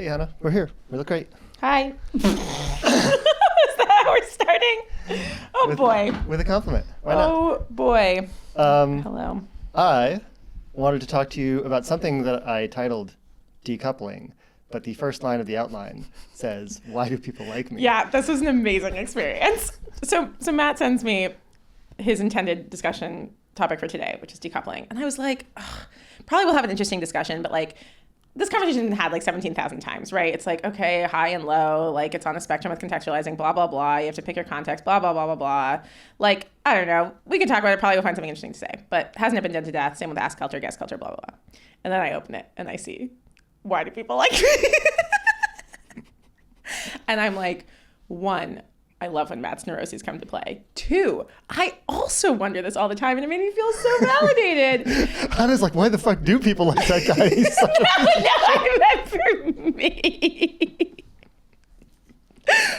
Hey, Hannah, we're here. We look great. Hi. Is that how we're starting? Oh, boy. With a compliment. Why not? Oh, boy. Hello. I wanted to talk to you about something that I titled Decoupling, but the first line of the outline says, "Why do people like me?" Yeah, this was an amazing experience. So Matt sends me his intended discussion topic for today, which is decoupling. And I was like, probably we'll have an interesting discussion, but like, this conversation has been had like 17,000 times, right? It's like, okay, high and low, like it's on a spectrum with contextualizing, blah, blah, blah. You have to pick your context, blah, blah, blah, blah, blah. Like, I don't know. We can talk about it. Probably we'll find something interesting to say, but hasn't it been done to death? Same with ask culture, guest culture, blah, blah, blah. And then I open it and I see, why do people like me? And I'm like, one, I love when Matt's neuroses come to play. Two, I also wonder this all the time, and it made me feel so validated. Hannah's like, why the fuck do people like that guy? He's such a No, I meant for me.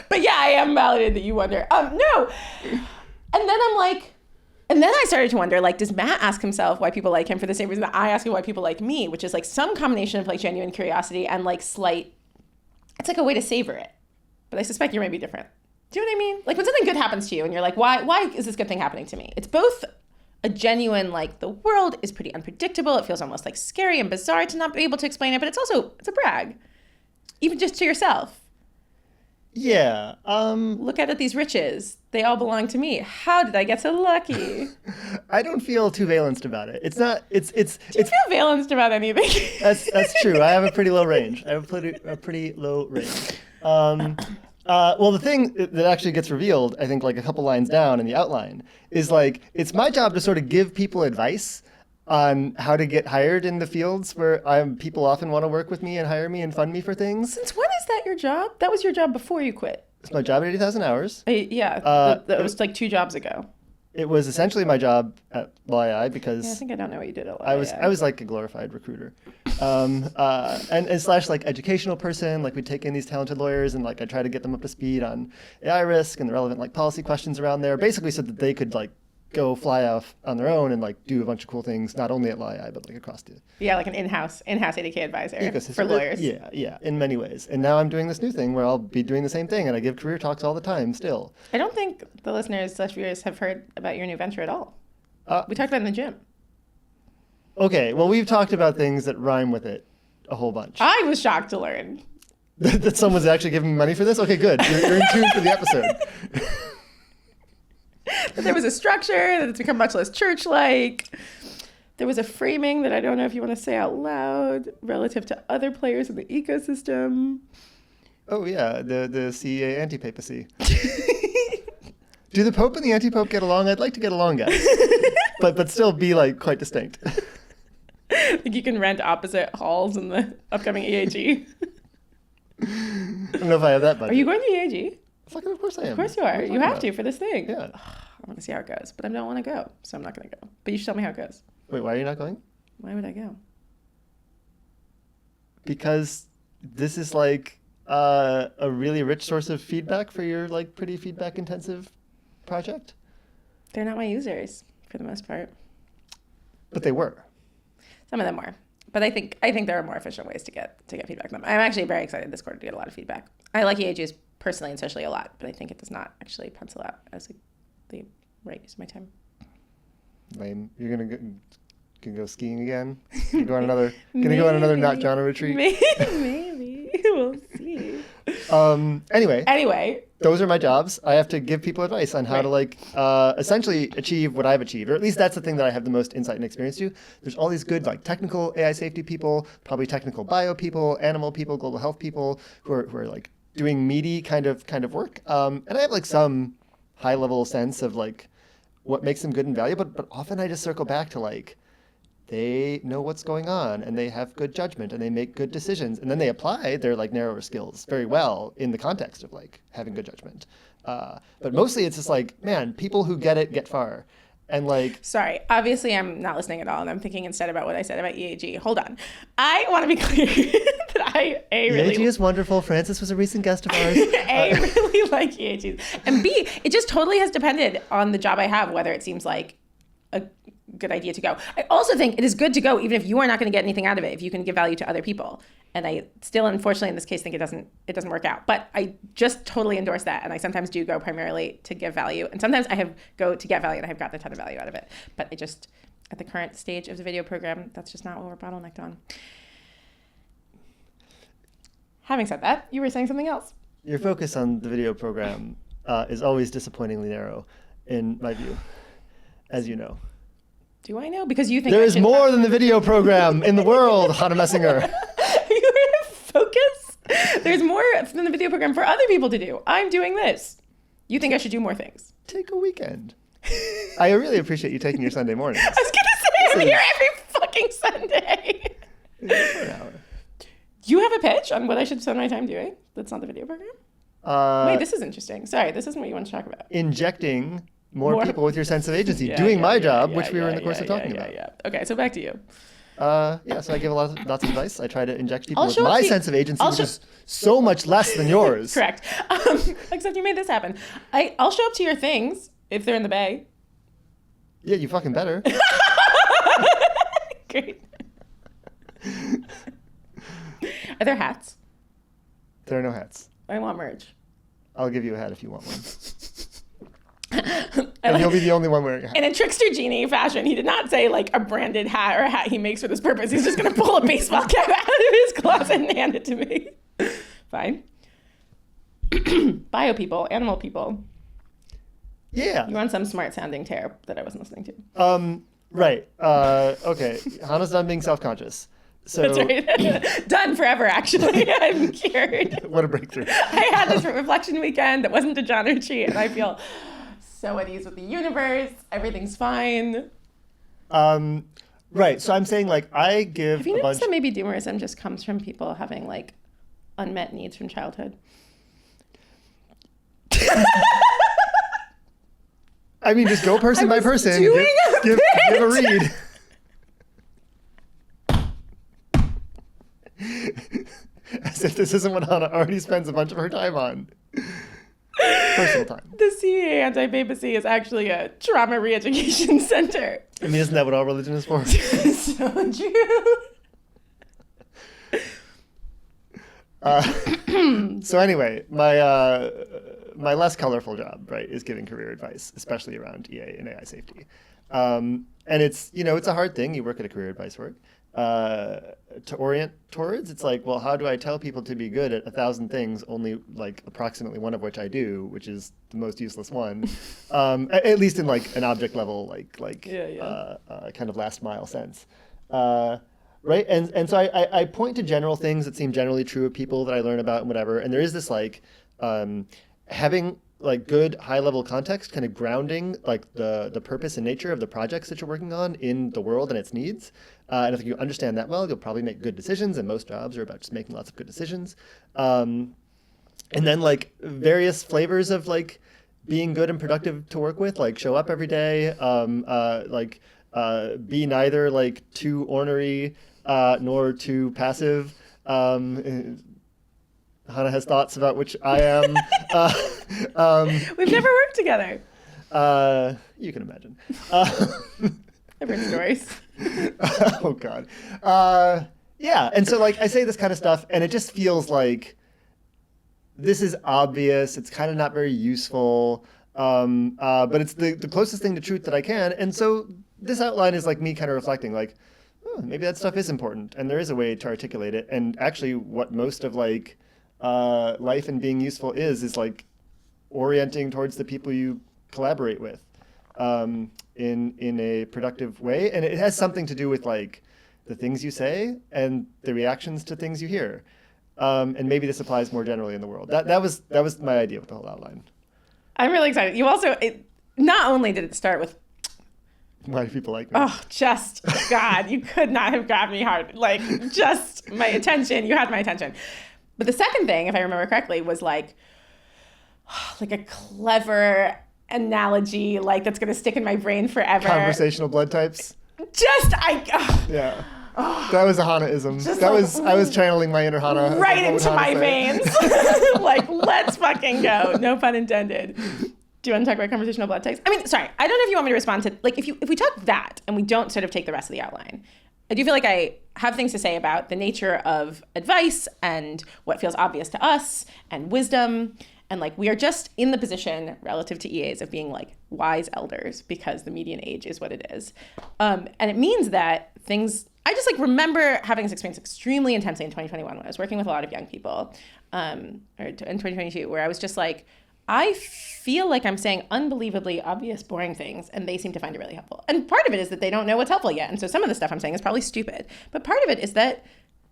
But yeah, I am validated that you wonder. No. And then I'm like, and then I started to wonder, like, does Matt ask himself why people like him for the same reason that I ask him why people like me, which is like some combination of like genuine curiosity and like slight, it's like a way to savor it. But I suspect you might be different. Do you know what I mean? Like when something good happens to you and you're like, why is this good thing happening to me? It's both a genuine, like the world is pretty unpredictable. It feels almost like scary and bizarre to not be able to explain it, but it's a brag. Even just to yourself. Yeah. Look at these riches. They all belong to me. How did I get so lucky? I don't feel too valenced about it. It's not, Do you feel valenced about anything? That's true. I have a pretty low range. I have a pretty low range. Well, the thing that actually gets revealed, I think, like a couple lines down in the outline, is like, it's my job to sort of give people advice on how to get hired in the fields where people often want to work with me and hire me and fund me for things. Since when is that your job? That was your job before you quit. It's my job at 80,000 hours. That was like 2 jobs ago. It was essentially my job at YI because I think I don't know what you did at YI. I was like a glorified recruiter, and slash like educational person. Like we'd take in these talented lawyers and like I try to get them up to speed on AI risk and the relevant like policy questions around there, basically so that they could like go fly off on their own and like do a bunch of cool things, not only at YI but like across the like an in-house ADK advisor ecosystem for lawyers. Yeah, in many ways. And now I'm doing this new thing where I'll be doing the same thing, and I give career talks all the time still. I don't think the listeners / viewers have heard about your new venture at all. We talked about it in the gym. Okay, well we've talked about things that rhyme with it a whole bunch. I was shocked to learn that someone's actually giving me money for this. Okay, good. You're in tune for the episode. That there was a structure, that it's become much less church-like. There was a framing that I don't know if you want to say out loud relative to other players in the ecosystem. Oh yeah, the CEA anti-papacy. Do the Pope and the anti-Pope get along? I'd like to get along, guys. but still be like quite distinct. Like you can rent opposite halls in the upcoming EAG. I don't know if I have that budget. Are you going to EAG? Fucking of course I am. Of course you are. You have to for this thing. Yeah. I want to see how it goes, but I don't want to go, so I'm not going to go. But you should tell me how it goes. Wait, why are you not going? Why would I go? Because this is like a really rich source of feedback for your like pretty feedback intensive project. They're not my users for the most part. But they were. Some of them were. But I think there are more efficient ways to get feedback from them. I'm actually very excited this quarter to get a lot of feedback. I like EAGs personally and socially a lot, but I think it does not actually pencil out as the right use of my time. Lame. You're gonna go skiing again? Gonna go on another not genre retreat? Maybe. We'll see. Anyway, those are my jobs. I have to give people advice on how to like essentially achieve what I've achieved, or at least that's the thing that I have the most insight and experience to. There's all these good like technical AI safety people, probably technical bio people, animal people, global health people who are like doing meaty kind of work. And I have like some high level sense of like what makes them good and valuable, but often I just circle back to like they know what's going on and they have good judgment and they make good decisions, and then they apply their like narrower skills very well in the context of like having good judgment. But mostly it's just like, man, people who get it get far. And like, sorry, obviously I'm not listening at all, and I'm thinking instead about what I said about EAG. Hold on, I want to be clear that EAG is wonderful. Francis was a recent guest of ours. Really like EAGs, and B, it just totally has depended on the job I have whether it seems like a good idea to go. I also think it is good to go even if you are not going to get anything out of it, if you can give value to other people. And I still, unfortunately, in this case, think it doesn't work out. But I just totally endorse that. And I sometimes do go primarily to give value. And sometimes go to get value, and I have gotten a ton of value out of it. But I just, at the current stage of the video program, that's just not what we're bottlenecked on. Having said that, you were saying something else. Your focus on the video program is always disappointingly narrow, in my view, as you know. Do I know? Because you think there is more than the video program in the world, Chana Messinger. Your focus? There's more than the video program for other people to do. I'm doing this. You think I should do more things? Take a weekend. I really appreciate you taking your Sunday mornings. I was going to say, I'm here every fucking Sunday. For an hour. Do you have a pitch on what I should spend my time doing that's not the video program? Wait, this is interesting. Sorry, this isn't what you want to talk about. Injecting more people with your sense of agency. Doing my job, which we were in the course of talking about. Okay, so back to you. So I give lots of advice. I try to inject people with my sense of agency, which is so much less than yours. Correct. Except you made this happen. I'll show up to your things if they're in the Bay. Yeah, you fucking better. Great. Are there hats? There are no hats. I want merch. I'll give you a hat if you want one. And he'll be the only one wearing a hat. In a trickster genie fashion, he did not say like a branded hat or a hat he makes for this purpose. He's just going to pull a baseball cap out of his closet and hand it to me. Fine. Bio people, animal people. Yeah. You want some smart sounding tear that I wasn't listening to. Right. Okay. Hannah's done being self-conscious. So that's right. Done forever, actually. I'm cured. What a breakthrough. I had this reflection weekend that wasn't a John retreat, and I feel so at ease with the universe. Everything's fine. Right. So I'm saying, like, I give Have you noticed that maybe doomerism just comes from people having, like, unmet needs from childhood? I mean, just go person by person. Give a read. As if this isn't what Hannah already spends a bunch of her time on. Personal time. The CA Anti-Papacy is actually a trauma re-education center. I mean, isn't that what all religion is for? So true. So anyway, my less colorful job, right, is giving career advice, especially around EA and AI safety. And it's a hard thing. You work at a career advice org. To orient towards, it's like, well, how do I tell people to be good at 1,000 things, only like approximately one of which I do, which is the most useless one, at least in like an object level, kind of last mile sense. Right. And so I point to general things that seem generally true of people that I learn about and whatever. And there is this like having like good high level context, kind of grounding like the purpose and nature of the projects that you're working on in the world and its needs. And if you understand that well, you'll probably make good decisions. And most jobs are about just making lots of good decisions. And then like various flavors of like being good and productive to work with, like show up every day, be neither like too ornery nor too passive. Hannah has thoughts about which I am. We've never worked together. You can imagine. I've heard stories. Oh, God. Yeah. And so, like, I say this kind of stuff, and it just feels like this is obvious. It's kind of not very useful. But it's the closest thing to truth that I can. And so this outline is like me kind of reflecting, like, oh, maybe that stuff is important. And there is a way to articulate it. And actually, what most of, like, life and being useful is like orienting towards the people you collaborate with in a productive way. And it has something to do with like the things you say and the reactions to things you hear. And maybe this applies more generally in the world. That was my idea with the whole outline. I'm really excited. You also, not only did it start with, why do people like me? Oh, just, God, you could not have grabbed me hard. Like, just my attention. You had my attention. But the second thing, if I remember correctly, was like a clever analogy, like that's going to stick in my brain forever. Conversational blood types? Yeah. That was a Hannah-ism. I was channeling my inner Hannah. Right into my veins. Like, let's fucking go. No pun intended. Do you want to talk about conversational blood types? I mean, sorry, I don't know if you want me to respond to, like, if we talk that and we don't sort of take the rest of the outline, I do feel like I have things to say about the nature of advice and what feels obvious to us and wisdom. And like, we are just in the position relative to EAs of being like wise elders because the median age is what it is. And it means that I just like remember having this experience extremely intensely in 2021 when I was working with a lot of young people, or in 2022, where I was just like, I feel like I'm saying unbelievably obvious, boring things, and they seem to find it really helpful. And part of it is that they don't know what's helpful yet. And so some of the stuff I'm saying is probably stupid. But part of it is that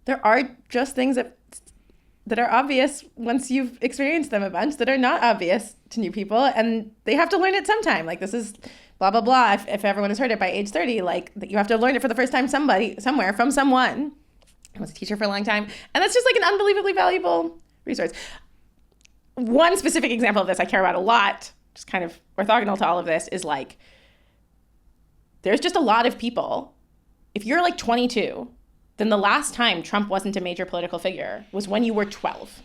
there are just things that are obvious once you've experienced them a bunch that are not obvious to new people. And they have to learn it sometime. Like, this is blah, blah, blah. If everyone has heard it by age 30, like, you have to learn it for the first time somewhere, from someone. I was a teacher for a long time. And that's just like an unbelievably valuable resource. One specific example of this I care about a lot, just kind of orthogonal to all of this, is like, there's just a lot of people. If you're like 22, then the last time Trump wasn't a major political figure was when you were 12.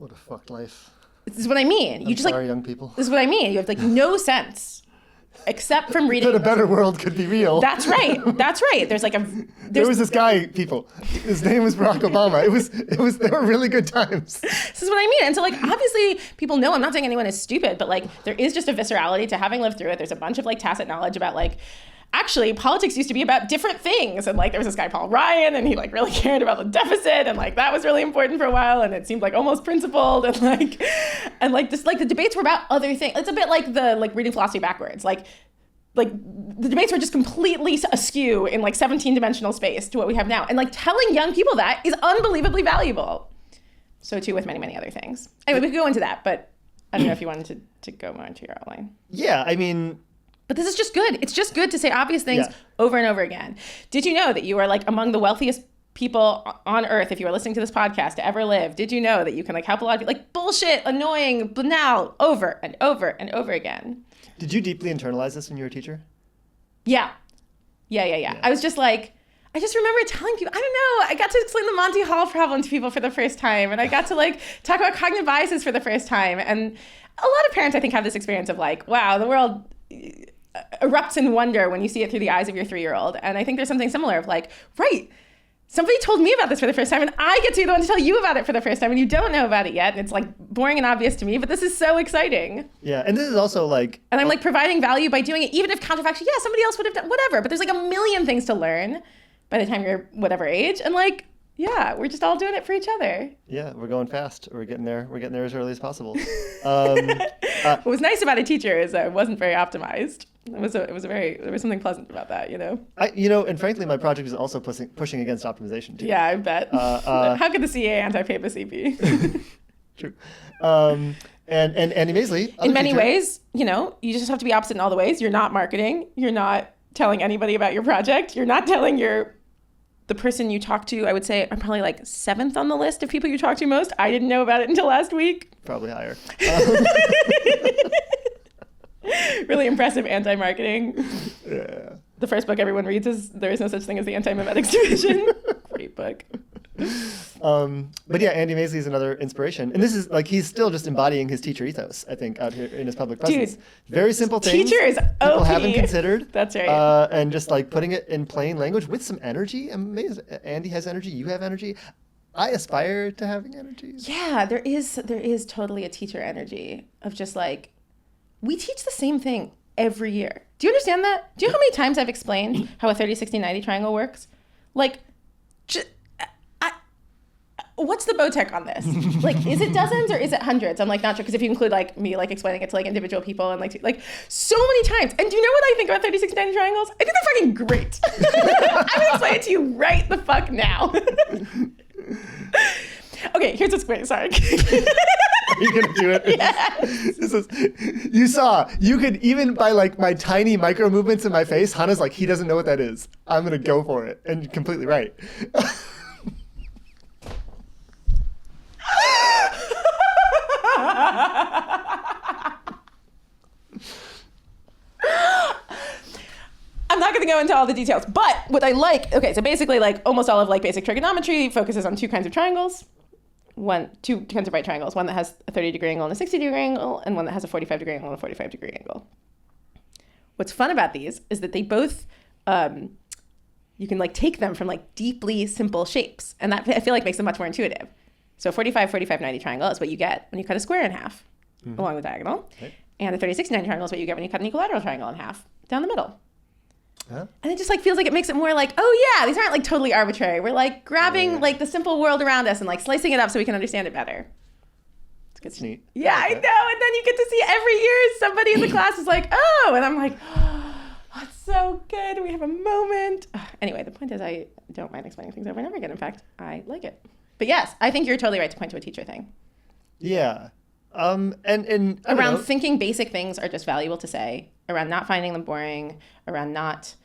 What a fucked life. This is what I mean. Young people. This is what I mean. You have like no sense. Except from reading. That a better world could be real. That's right. That's right. There was this guy, people. His name was Barack Obama. They were really good times. This is what I mean. And so like, obviously people know, I'm not saying anyone is stupid, but like, there is just a viscerality to having lived through it. There's a bunch of like tacit knowledge about like, actually politics used to be about different things. And like, there was this guy, Paul Ryan, and he like really cared about the deficit. And like, that was really important for a while. And it seemed like almost principled. And like just like the debates were about other things. It's a bit like the like reading philosophy backwards. Like the debates were just completely askew in like 17-dimensional space to what we have now. And like telling young people that is unbelievably valuable. So too with many, many other things. Anyway, we could go into that, but I don't know if you wanted to go more into your outline. Yeah, I mean... But this is just good. It's just good to say obvious things over and over again. Did you know that you are like among the wealthiest people on earth, if you are listening to this podcast, to ever live? Did you know that you can like help a lot of people? Like, bullshit, annoying, banal, over and over and over again. Did you deeply internalize this when you were a teacher? Yeah. I was just like, I just remember telling people, I don't know, I got to explain the Monty Hall problem to people for the first time. And I got to like talk about cognitive biases for the first time. And a lot of parents, I think, have this experience of like, wow, the world erupts in wonder when you see it through the eyes of your 3-year-old. And I think there's something similar of like, right, somebody told me about this for the first time and I get to be the one to tell you about it for the first time and you don't know about it yet. And it's like boring and obvious to me, but this is so exciting. Yeah, and this is also like... And I'm like providing value by doing it, even if counterfactually, yeah, somebody else would have done whatever, but there's like a million things to learn by the time you're whatever age. And like, yeah, we're just all doing it for each other. Yeah, we're going fast. We're getting there as early as possible. What was nice about a teacher is I wasn't very optimized. There was something pleasant about that, you know? And frankly, my project was also pushing against optimization too. Yeah, I bet. How could the CA anti-papacy be? True. And Andy Maisley. In many ways, you just have to be opposite in all the ways. You're not marketing. You're not telling anybody about your project. You're not telling the person you talk to. I would say I'm probably like 7th on the list of people you talk to most. I didn't know about it until last week. Probably higher. Really impressive anti-marketing. Yeah. The first book everyone reads is There Is No Such Thing as the Anti-Memetics Division. Great book. But yeah, Andy Maisley is another inspiration. And this is like, he's still just embodying his teacher ethos, I think, out here in his public presence. Dude, very simple things. Teacher is OP. People haven't considered. That's right. And just like putting it in plain language with some energy. Amazing. Andy has energy. You have energy. I aspire to having energy. Yeah, there is totally a teacher energy of just like, we teach the same thing every year. Do you understand that? Do you know how many times I've explained how a 30-60-90 triangle works? Like, what's the BOTEC on this? Like, is it dozens or is it hundreds? I'm like, not sure, because if you include like me like explaining it to like individual people and like so many times. And do you know what I think about 30-60-90 triangles? I think they're fucking great. I'm gonna explain it to you right the fuck now. Okay, here's what's great. Sorry. Are you gonna do it? Yeah. You could, even by like my tiny micro movements in my face, Hannah's like, he doesn't know what that is. I'm gonna go for it. And you're completely right. I'm not going to go into all the details, but what I like, okay, so basically like almost all of like basic trigonometry focuses on two kinds of triangles. Two kinds of right triangles, one that has a 30-degree angle and a 60-degree angle, and one that has a 45-degree angle and a 45-degree angle. What's fun about these is that they both you can like take them from like deeply simple shapes. And that I feel like makes them much more intuitive. So 45, 45, 90 triangle is what you get when you cut a square in half along the diagonal. Okay. And a 30, 60, 90 triangle is what you get when you cut an equilateral triangle in half down the middle. Huh? And it just like feels like it makes it more like, oh yeah, these aren't like totally arbitrary. We're like grabbing like the simple world around us and like slicing it up so we can understand it better. It's neat. Yeah, I know. And then you get to see every year somebody in the class is like, oh, and I'm like, oh, that's so good. We have a moment. Anyway, the point is I don't mind explaining things over and over again. In fact, I like it. But yes, I think you're totally right to point to a teacher thing. Yeah. And around thinking basic things are just valuable to say, around not finding them boring, around not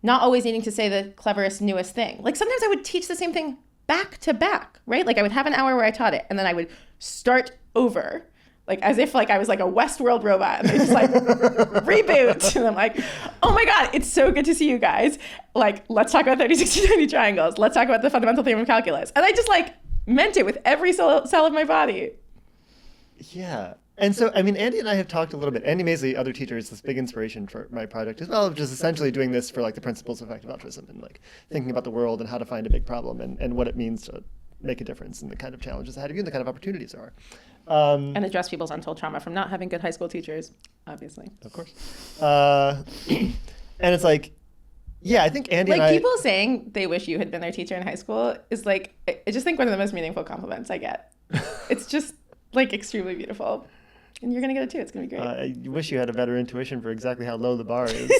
always needing to say the cleverest, newest thing. Like sometimes I would teach the same thing back to back, right? Like I would have an hour where I taught it and then I would start over, like as if like I was like a Westworld robot and they just like reboot. And I'm like, oh my God, it's so good to see you guys. Like, let's talk about 30, 60, 90 triangles. Let's talk about the fundamental theorem of calculus. And I just like meant it with every cell of my body. Yeah. And so, I mean, Andy and I have talked a little bit. Andy Maisley, other teacher, is this big inspiration for my project as well, which is essentially doing this for like the principles of effective altruism and like thinking about the world and how to find a big problem and what it means to make a difference and the kind of challenges ahead of you and the kind of opportunities there are. And address people's untold trauma from not having good high school teachers, obviously. Of course. And it's like, yeah, I think Andy like and I... people saying they wish you had been their teacher in high school is like, I just think one of the most meaningful compliments I get. It's just like extremely beautiful. And you're going to get it too. It's going to be great. I wish you had a better intuition for exactly how low the bar is.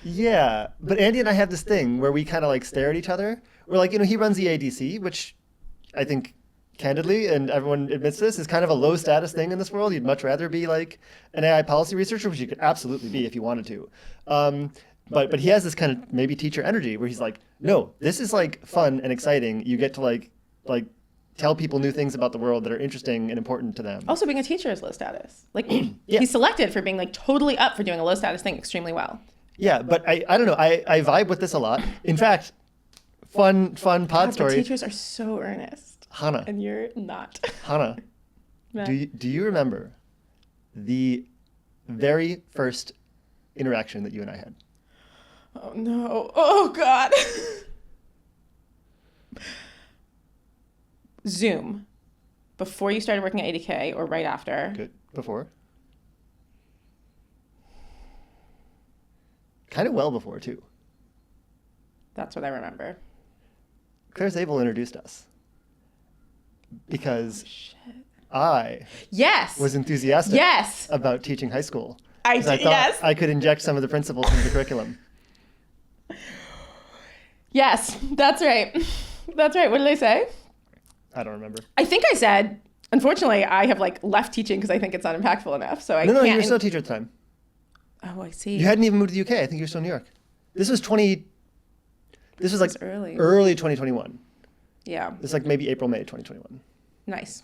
Yeah. But Andy and I have this thing where we kind of like stare at each other. We're like, he runs the ADC, which I think candidly, and everyone admits this, is kind of a low status thing in this world. You'd much rather be like an AI policy researcher, which you could absolutely be if you wanted to. But he has this kind of maybe teacher energy where he's like, no, this is like fun and exciting. You get to like tell people new things about the world that are interesting and important to them. Also, being a teacher is low status. Like he's selected for being like totally up for doing a low status thing extremely well. Yeah, but I don't know. I vibe with this a lot. In fact, fun pod story. Teachers are so earnest. Hannah. And you're not. Hannah, do you remember the very first interaction that you and I had? Oh no. Oh God. Zoom. Before you started working at ADK or right after? Good. Before. Kind of well before, too. That's what I remember. Claire Zabel introduced us. Because I was enthusiastic about teaching high school. I thought I could inject some of the principles into the curriculum. Yes, that's right. That's right. What did I say? I don't remember. I think I said, unfortunately, I have like left teaching because I think it's not impactful enough. So I can't. No, you were still a teacher at the time. Oh, I see. You hadn't even moved to the UK. I think you were still in New York. This was like early 2021. Yeah. It's like maybe April, May 2021. Nice.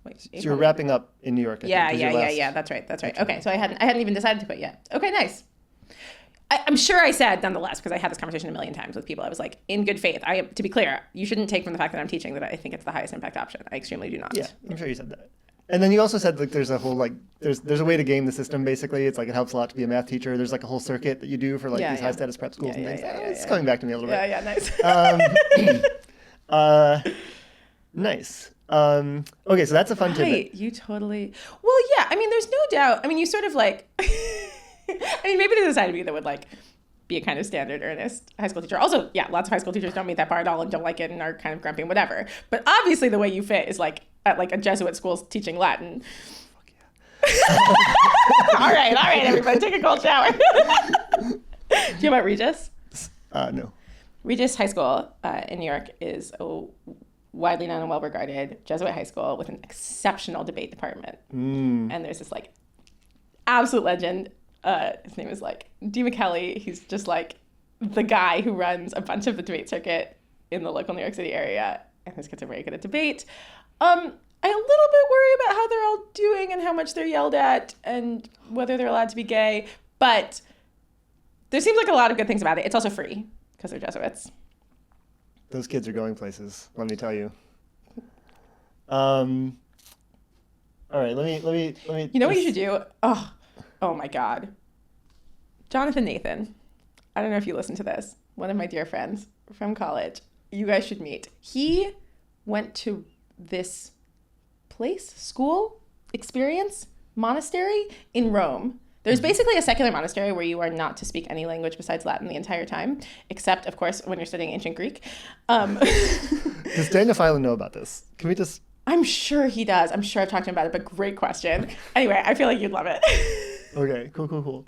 Wait, so you're wrapping up in New York. Yeah. That's right. Okay, so I hadn't even decided to quit yet. Okay, nice. I'm sure I said nonetheless, because I had this conversation a million times with people. I was like, in good faith. To be clear, you shouldn't take from the fact that I'm teaching that I think it's the highest impact option. I extremely do not. Yeah, I'm sure you said that. And then you also said like there's a whole like there's a way to game the system basically. It's like it helps a lot to be a math teacher. There's like a whole circuit that you do for like these high status prep schools and things. It's coming back to me a little bit. Yeah, nice. Nice. Okay, so that's a fun tidbit. You totally. Well, yeah. I mean, there's no doubt. I mean, you sort of like. I mean, maybe there's a side of you that would like be a kind of standard earnest high school teacher. Also, yeah, lots of high school teachers don't meet that bar at all and don't like it and are kind of grumpy and whatever. But obviously, the way you fit is like at like a Jesuit school teaching Latin. Fuck yeah. all right, everybody, take a cold shower. Do you know about Regis? No. Regis High School in New York is a widely known and well-regarded Jesuit high school with an exceptional debate department. And there's this like absolute legend. His name is like D. McKelly. He's just like the guy who runs a bunch of the debate circuit in the local New York City area. And his kids are very good at debate. I a little bit worry about how they're all doing and how much they're yelled at and whether they're allowed to be gay. But there seems like a lot of good things about it. It's also free because they're Jesuits. Those kids are going places, let me tell you. All right, let me. You know what you should do? Oh my God. Jonathan Nathan. I don't know if you listen to this. One of my dear friends from college. You guys should meet. He went to this school, experience, monastery in Rome. There's basically a secular monastery where you are not to speak any language besides Latin the entire time, except, of course, when you're studying ancient Greek. Does Daniel Filan know about this? Can we just... I'm sure he does. I'm sure I've talked to him about it, but great question. Anyway, I feel like you'd love it. Okay, cool.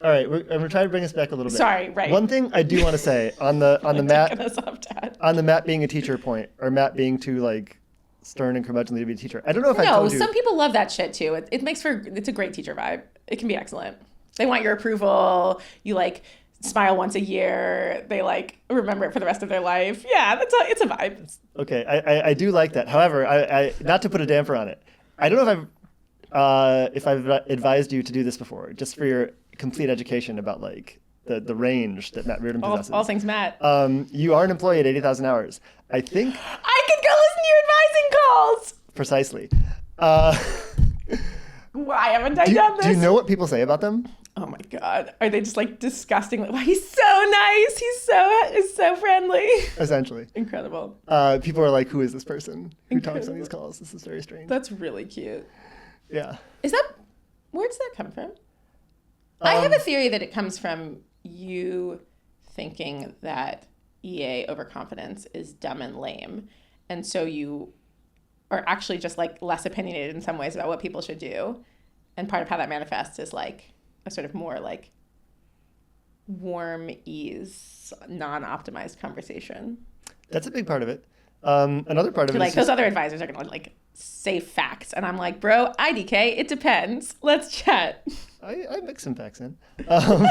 All right, we're trying to bring us back a little bit. Sorry, right. One thing I do want to say on the Matt being a teacher point, or Matt being too like stern and curmudgeonly to be a teacher. I don't know if I told you. No, some people love that shit too. It's a great teacher vibe. It can be excellent. They want your approval. You like smile once a year. They like remember it for the rest of their life. Yeah, it's a vibe. Okay, I do like that. However, I not to put a damper on it. I don't know if I've advised you to do this before, just for your complete education about like the range that Matt Reardon possesses. All things Matt. You are an employee at 80,000 hours. I think I could go listen to your advising calls. Precisely. Why haven't I done this? Do you know what people say about them? Oh my God. Are they just like disgustingly, wow, he's so nice. He's so friendly. Essentially. Incredible. People are like, who is this person who talks on these calls? This is very strange. That's really cute. Yeah. Where does that come from? I have a theory that it comes from you thinking that EA overconfidence is dumb and lame. And so you are actually just like less opinionated in some ways about what people should do. And part of how that manifests is like a sort of more like warm ease, non-optimized conversation. That's a big part of it. Another part of it like is those other advisors are going to like say facts. And I'm like, bro, IDK, it depends. Let's chat. I mix some facts in. No,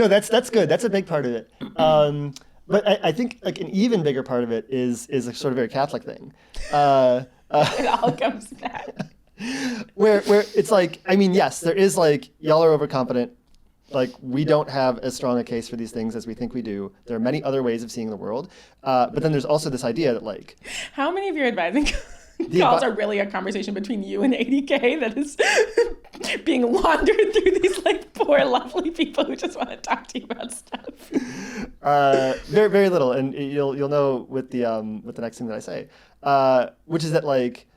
that's good. That's a big part of it. But I think like an even bigger part of it is a sort of very Catholic thing. It all comes back. where it's like, I mean, yes, there is like, y'all are overconfident. Like, we don't have as strong a case for these things as we think we do. There are many other ways of seeing the world. But then there's also this idea that like... How many of your advising calls are really a conversation between you and ADK that is being laundered through these like poor, lovely people who just want to talk to you about stuff? Very, very little. And you'll know with the next thing that I say, which is that like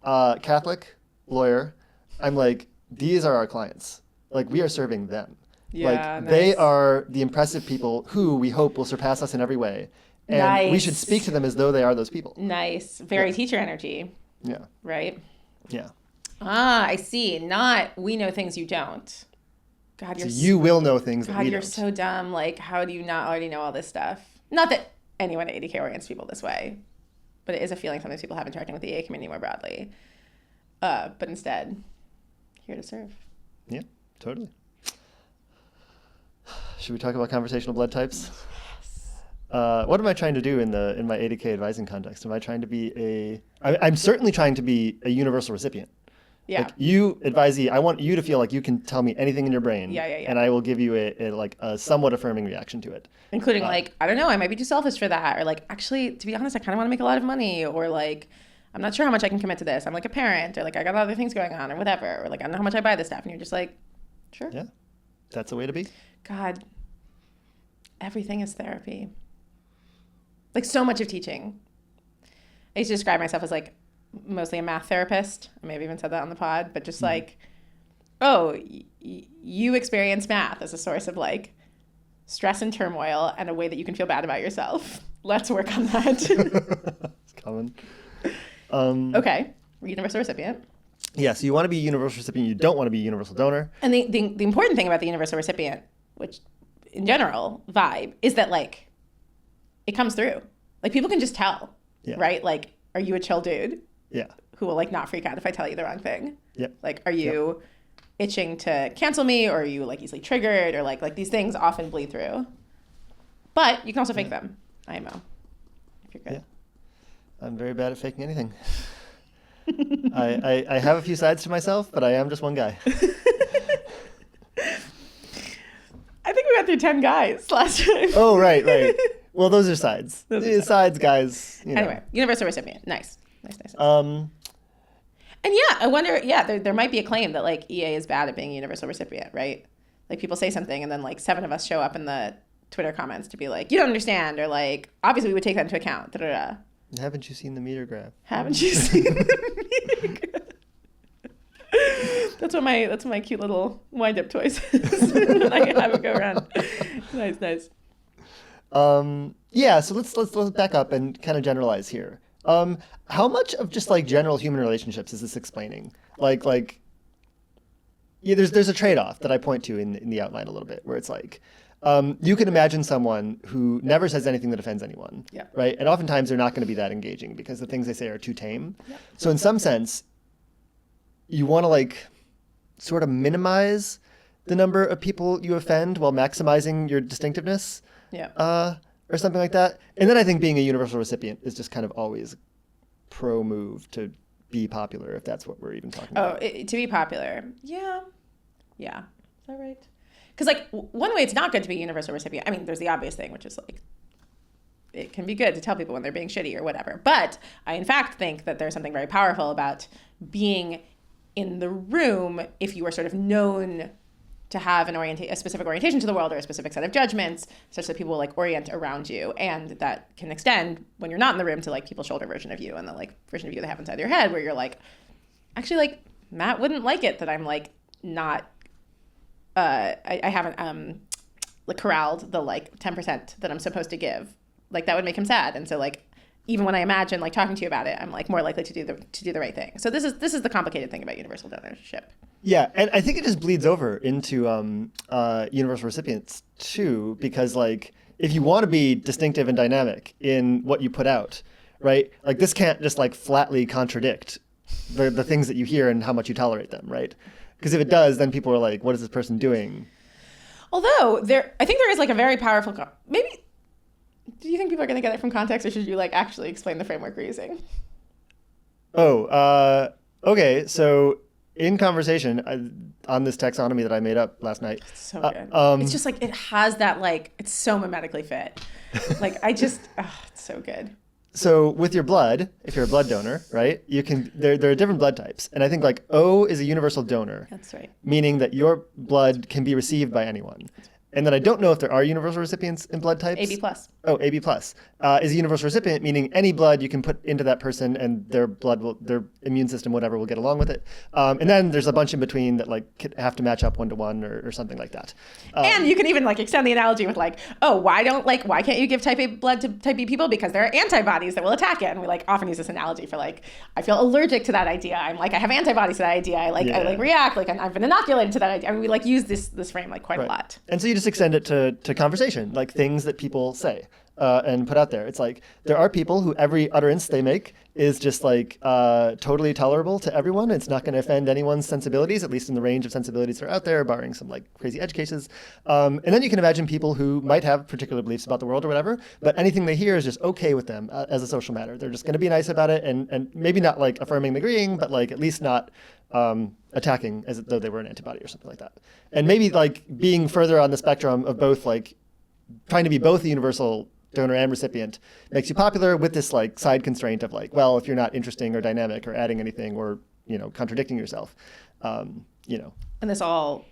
Catholic lawyer, I'm like, these are our clients. Like, we are serving them. Yeah, like, nice. They are the impressive people who we hope will surpass us in every way. And we should speak to them as though they are those people. Nice. Very teacher energy. Yeah. Right? Yeah. I see. Not, we know things you don't. God, you will know things that we don't. God, you're so dumb. Like, how do you not already know all this stuff? Not that anyone at ADK orients people this way, but it is a feeling sometimes people have interacting with the EA community more broadly. But instead, here to serve. Yeah. Totally. Should we talk about conversational blood types? Yes. What am I trying to do in my ADK advising context? Am I trying to be I'm certainly trying to be a universal recipient. Yeah. Like, you, advisee, I want you to feel like you can tell me anything in your brain. Yeah. And I will give you a somewhat affirming reaction to it. Including like, I don't know, I might be too selfish for that. Or like, actually, to be honest, I kind of want to make a lot of money. Or like, I'm not sure how much I can commit to this. I'm like a parent. Or like, I got other things going on or whatever. Or like, I don't know how much I buy this stuff. And you're just like, sure. Yeah, that's a way to be. God, everything is therapy. Like, so much of teaching. I used to describe myself as like mostly a math therapist. I may have even said that on the pod, but just like, you experience math as a source of like stress and turmoil and a way that you can feel bad about yourself. Let's work on that. It's common. Okay, universal recipient. Yeah, so you want to be a universal recipient. You don't want to be a universal donor. And the important thing about the universal recipient, which in general vibe, is that like it comes through. Like, people can just tell, right? Like, are you a chill dude? Yeah. Who will like not freak out if I tell you the wrong thing? Yep. Like, are you itching to cancel me, or are you like easily triggered, or like these things often bleed through. But you can also fake them. IMO. If you're good. Yeah. I'm very bad at faking anything. I have a few sides to myself, but I am just one guy. I think we got through 10 guys last time. Oh, right. Well, those are sides. Sides, guys. Anyway, universal recipient. Nice. And yeah, I wonder, there might be a claim that like EA is bad at being a universal recipient, right? Like people say something and then like 7 of us show up in the Twitter comments to be like, you don't understand, or like, obviously we would take that into account. Da, da, da. Haven't you seen the meter graph? Haven't you seen the meter graph? That's what my cute little wind-up toys is. I can have it go around. Nice. Yeah, so let's back up and kind of generalize here. How much of just like general human relationships is this explaining? Yeah, there's a trade-off that I point to in the outline a little bit, where it's like, you can imagine someone who never says anything that offends anyone, right? And oftentimes they're not going to be that engaging because the things they say are too tame. Yeah. So in some sense, you want to like sort of minimize the number of people you offend while maximizing your distinctiveness, or something like that. And then I think being a universal recipient is just kind of always pro move to be popular, if that's what we're even talking about. To be popular. Yeah. Is that right? Because like one way it's not good to be a universal recipient. I mean, there's the obvious thing, which is like, it can be good to tell people when they're being shitty or whatever. But I, in fact, think that there's something very powerful about being in the room if you are sort of known to have a specific orientation to the world or a specific set of judgments, such that people will like orient around you, and that can extend when you're not in the room to like people's shoulder version of you and the like version of you they have inside their head, where you're like, actually, like Matt wouldn't like it that I'm like not, I haven't like corralled the like 10% that I'm supposed to give. Like that would make him sad, and so like even when I imagine like talking to you about it, I'm like more likely to do the right thing. So this is the complicated thing about universal donorship. Yeah, and I think it just bleeds over into universal recipients too, because like if you want to be distinctive and dynamic in what you put out, right? Like this can't just like flatly contradict the things that you hear and how much you tolerate them, right? Because if it does, then people are like, what is this person doing? Although I think there is like a very powerful, maybe. Do you think people are going to get it from context, or should you like actually explain the framework we're using? Okay. So in conversation on this taxonomy that I made up last night. It's so good. It's just like, it has that like, it's so mimetically fit. Like I just, it's so good. So with your blood, if you're a blood donor, right, you can, there are different blood types. And I think like O is a universal donor. That's right. Meaning that your blood can be received by anyone. And then I don't know if there are universal recipients in blood types. AB+. Oh, AB+. Is a universal recipient, meaning any blood you can put into that person and their immune system, whatever, will get along with it. And then there's a bunch in between that like have to match up 1-to-1 or something like that. And you can even like extend the analogy with like, why can't you give type A blood to type B people? Because there are antibodies that will attack it. And we like often use this analogy for like, I feel allergic to that idea. I have antibodies to that idea. I react, like I've been inoculated to that idea. I mean, we like use this frame like quite a lot. And so you just extend it to conversation, like things that people say and put out there. It's like there are people who every utterance they make is just like totally tolerable to everyone. It's not going to offend anyone's sensibilities, at least in the range of sensibilities that are out there, barring some like crazy edge cases. And then you can imagine people who might have particular beliefs about the world or whatever, but anything they hear is just okay with them as a social matter. They're just going to be nice about it and maybe not like affirming and agreeing, but like at least not attacking as though they were an antibody or something like that. And maybe like being further on the spectrum of both, like trying to be both a universal donor and recipient makes you popular, with this like side constraint of like, well, if you're not interesting or dynamic or adding anything or, contradicting yourself, And this all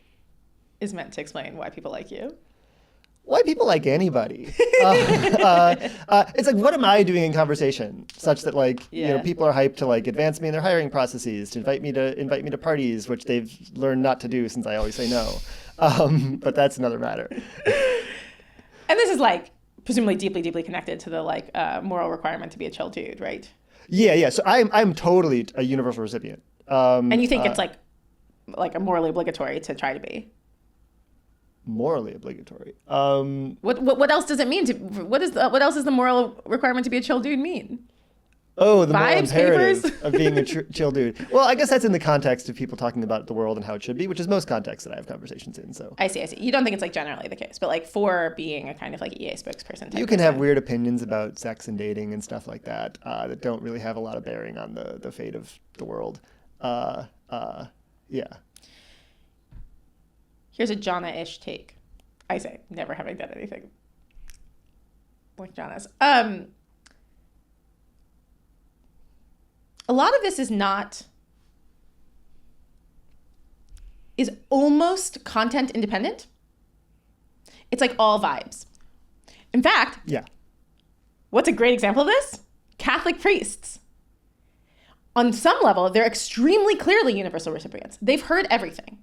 is meant to explain why people like you. Why people like anybody? It's like, what am I doing in conversation such that like, people are hyped to like advance me in their hiring processes, to invite me to parties, which they've learned not to do since I always say no. But that's another matter. And this is like presumably deeply, deeply connected to the like moral requirement to be a chill dude, right? Yeah. So I'm totally a universal recipient. And you think it's like a morally obligatory to try to be? Morally obligatory. What else does it mean what else is the moral requirement to be a chill dude mean? Oh, the moral imperative of being a chill dude. Well, I guess that's in the context of people talking about the world and how it should be, which is most contexts that I have conversations in. So I see. You don't think it's like generally the case, but like for being a kind of like EA spokesperson type you can have weird opinions about sex and dating and stuff like that that don't really have a lot of bearing on the fate of the world. Yeah. Here's a Chana-ish take. I say, never having done anything like Chana's. A lot of this is not is almost content independent. It's like all vibes. In fact, what's a great example of this? Catholic priests. On some level, they're extremely clearly universal recipients. They've heard everything.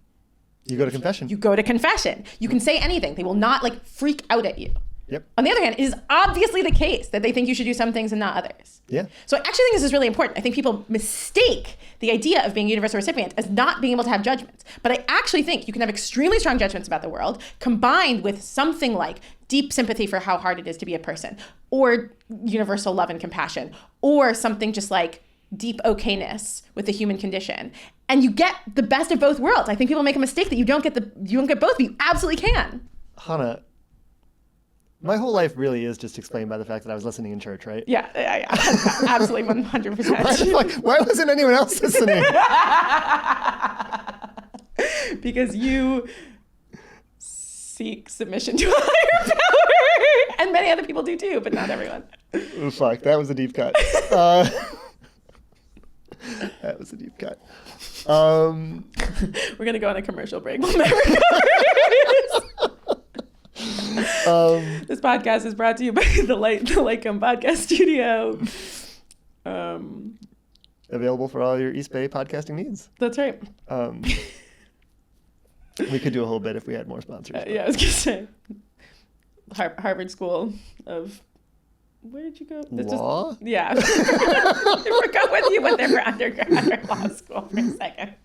You go to confession. You go to confession. You can say anything. They will not like freak out at you. Yep. On the other hand, it is obviously the case that they think you should do some things and not others. Yeah. So I actually think this is really important. I think people mistake the idea of being a universal recipient as not being able to have judgments. But I actually think you can have extremely strong judgments about the world combined with something like deep sympathy for how hard it is to be a person, or universal love and compassion, or something just like deep okayness with the human condition. And you get the best of both worlds. I think people make a mistake that you don't get both, but you absolutely can. Hannah, my whole life really is just explained by the fact that I was listening in church, right? Yeah. Absolutely 100%. Why wasn't anyone else listening? Because you seek submission to a higher power. And many other people do too, but not everyone. Oh, fuck, that was a deep cut. That was a deep cut. We're going to go on a commercial break. We'll never cover this podcast is brought to you by the Lightcomb Podcast Studio. Available for all your East Bay podcasting needs. That's right. We could do a whole bit if we had more sponsors. Yeah, I was going to say. Harvard School of... Where did you go? Law? Yeah. I forgot whether you went there for undergrad or law school for a second.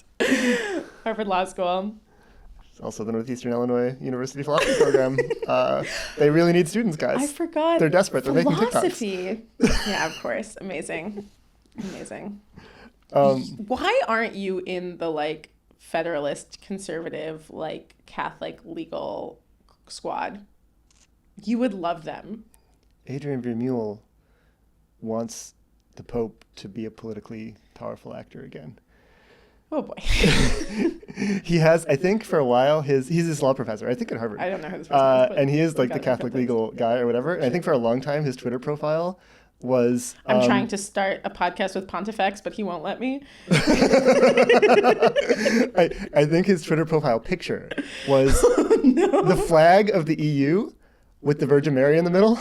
Harvard Law School. It's also the Northeastern Illinois University Philosophy Program. They really need students, guys. I forgot. They're desperate. They're making TikToks. Philosophy. Yeah, of course. Amazing. Why aren't you in the like federalist, conservative, like Catholic legal squad? You would love them. Adrian Vermeule wants the Pope to be a politically powerful actor again. Oh boy. He has, I think for a while, he's this law professor, I think at Harvard. I don't know who this person is. And he is like the Catholic legal guy or whatever. And I think for a long time, his Twitter profile was... I'm trying to start a podcast with Pontifex, but he won't let me. I think his Twitter profile picture was the flag of the EU with the Virgin Mary in the middle.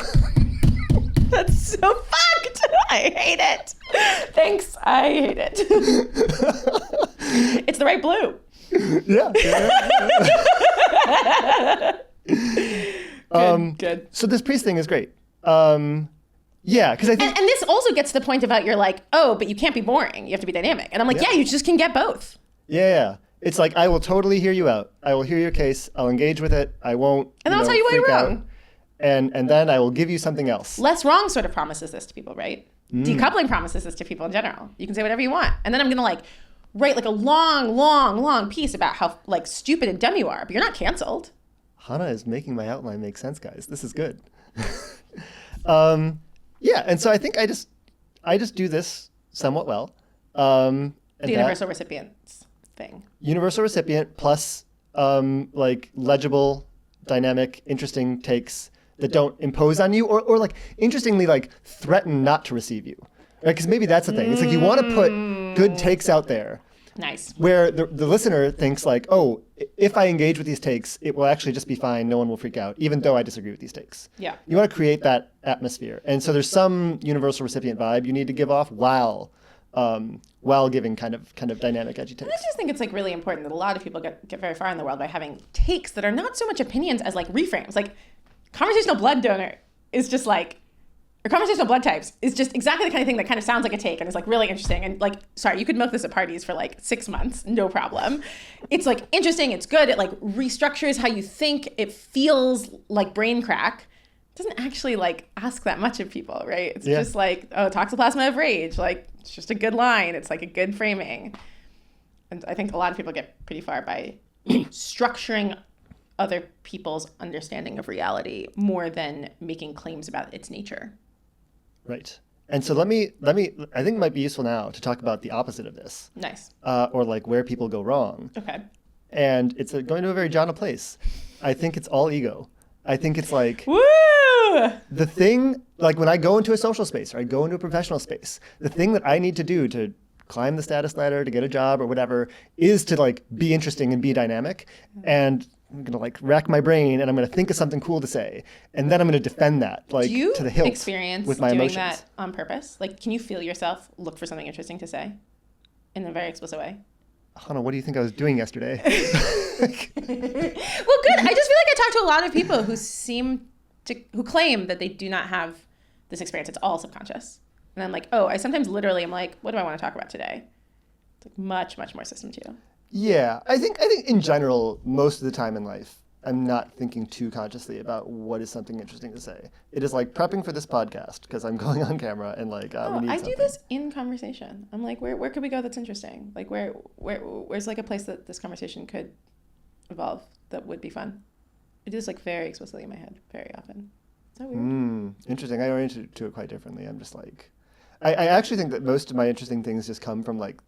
That's so fucked. I hate it. Thanks. I hate it. It's the right blue. Yeah. Good. So this priest thing is great. Yeah, because I think... And this also gets to the point about you're like, oh, but you can't be boring. You have to be dynamic. And I'm like, yeah, you just can get both. Yeah. It's like, I will totally hear you out. I will hear your case. I'll engage with it. I won't, and then I'll tell you why you're wrong. Out. And then I will give you something else. Less wrong sort of promises this to people, right? Decoupling promises this to people in general. You can say whatever you want. And then I'm going to like write like a long piece about how like stupid and dumb you are, but you're not canceled. Hannah is making my outline make sense, guys. This is good. Yeah, and so I think I just do this somewhat well. The universal recipients thing. Universal recipient plus like legible, dynamic, interesting takes that don't impose on you or like interestingly like threaten not to receive you. Right? Because maybe that's the thing. It's like you want to put good takes out there. Nice. Where the listener thinks like, oh, if I engage with these takes, it will actually just be fine. No one will freak out, even though I disagree with these takes. Yeah. You want to create that atmosphere. And so there's some universal recipient vibe you need to give off while giving kind of dynamic, edgy takes. I just think it's like really important that a lot of people get very far in the world by having takes that are not so much opinions as like reframes. Like conversational blood donor is just like, or conversational blood types is just exactly the kind of thing that kind of sounds like a take and is like really interesting. And like, sorry, you could milk this at parties for like 6 months, no problem. It's like interesting, it's good, it like restructures how you think, it feels like brain crack. It doesn't actually like ask that much of people, right? It's just like, oh, toxoplasma of rage. Like, it's just a good line. It's like a good framing. And I think a lot of people get pretty far by structuring other people's understanding of reality more than making claims about its nature. Right. And so let me, I think it might be useful now to talk about the opposite of this. Nice. Or like where people go wrong. Okay. And it's going to a very Chana place. I think it's all ego. I think it's like... Woo! The thing, like when I go into a social space or I go into a professional space, the thing that I need to do to climb the status ladder, to get a job or whatever, is to like be interesting and be dynamic. And I'm going to like rack my brain and I'm going to think of something cool to say. And then I'm going to defend that like to the hilt experience with my doing emotions. that on purpose? Like, can you feel yourself look for something interesting to say in a very explicit way? Hannah, what do you think I was doing yesterday? Well, good. I just feel like I talk to a lot of people who claim that they do not have this experience. It's all subconscious. And I'm like, I sometimes literally am like, what do I want to talk about today? It's like much, much more system to you. Yeah, I think in general, most of the time in life, I'm not thinking too consciously about what is something interesting to say. It is like prepping for this podcast because I'm going on camera and like we need I something. do this in conversation. I'm like, where could we go that's interesting? Like where's like a place that this conversation could evolve that would be fun? I do this like very explicitly in my head very often. Is that weird? Interesting. I orient to it quite differently. I'm just like, I actually think that most of my interesting things just come from like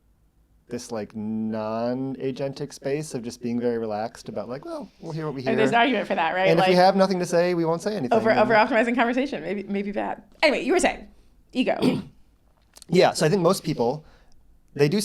this like non-agentic space of just being very relaxed about like, well, we'll hear what we hear. There's an argument for that, right? And like, if we have nothing to say, we won't say anything. Over optimizing conversation, maybe bad. Anyway, you were saying ego. Yeah, so I think most people, they do,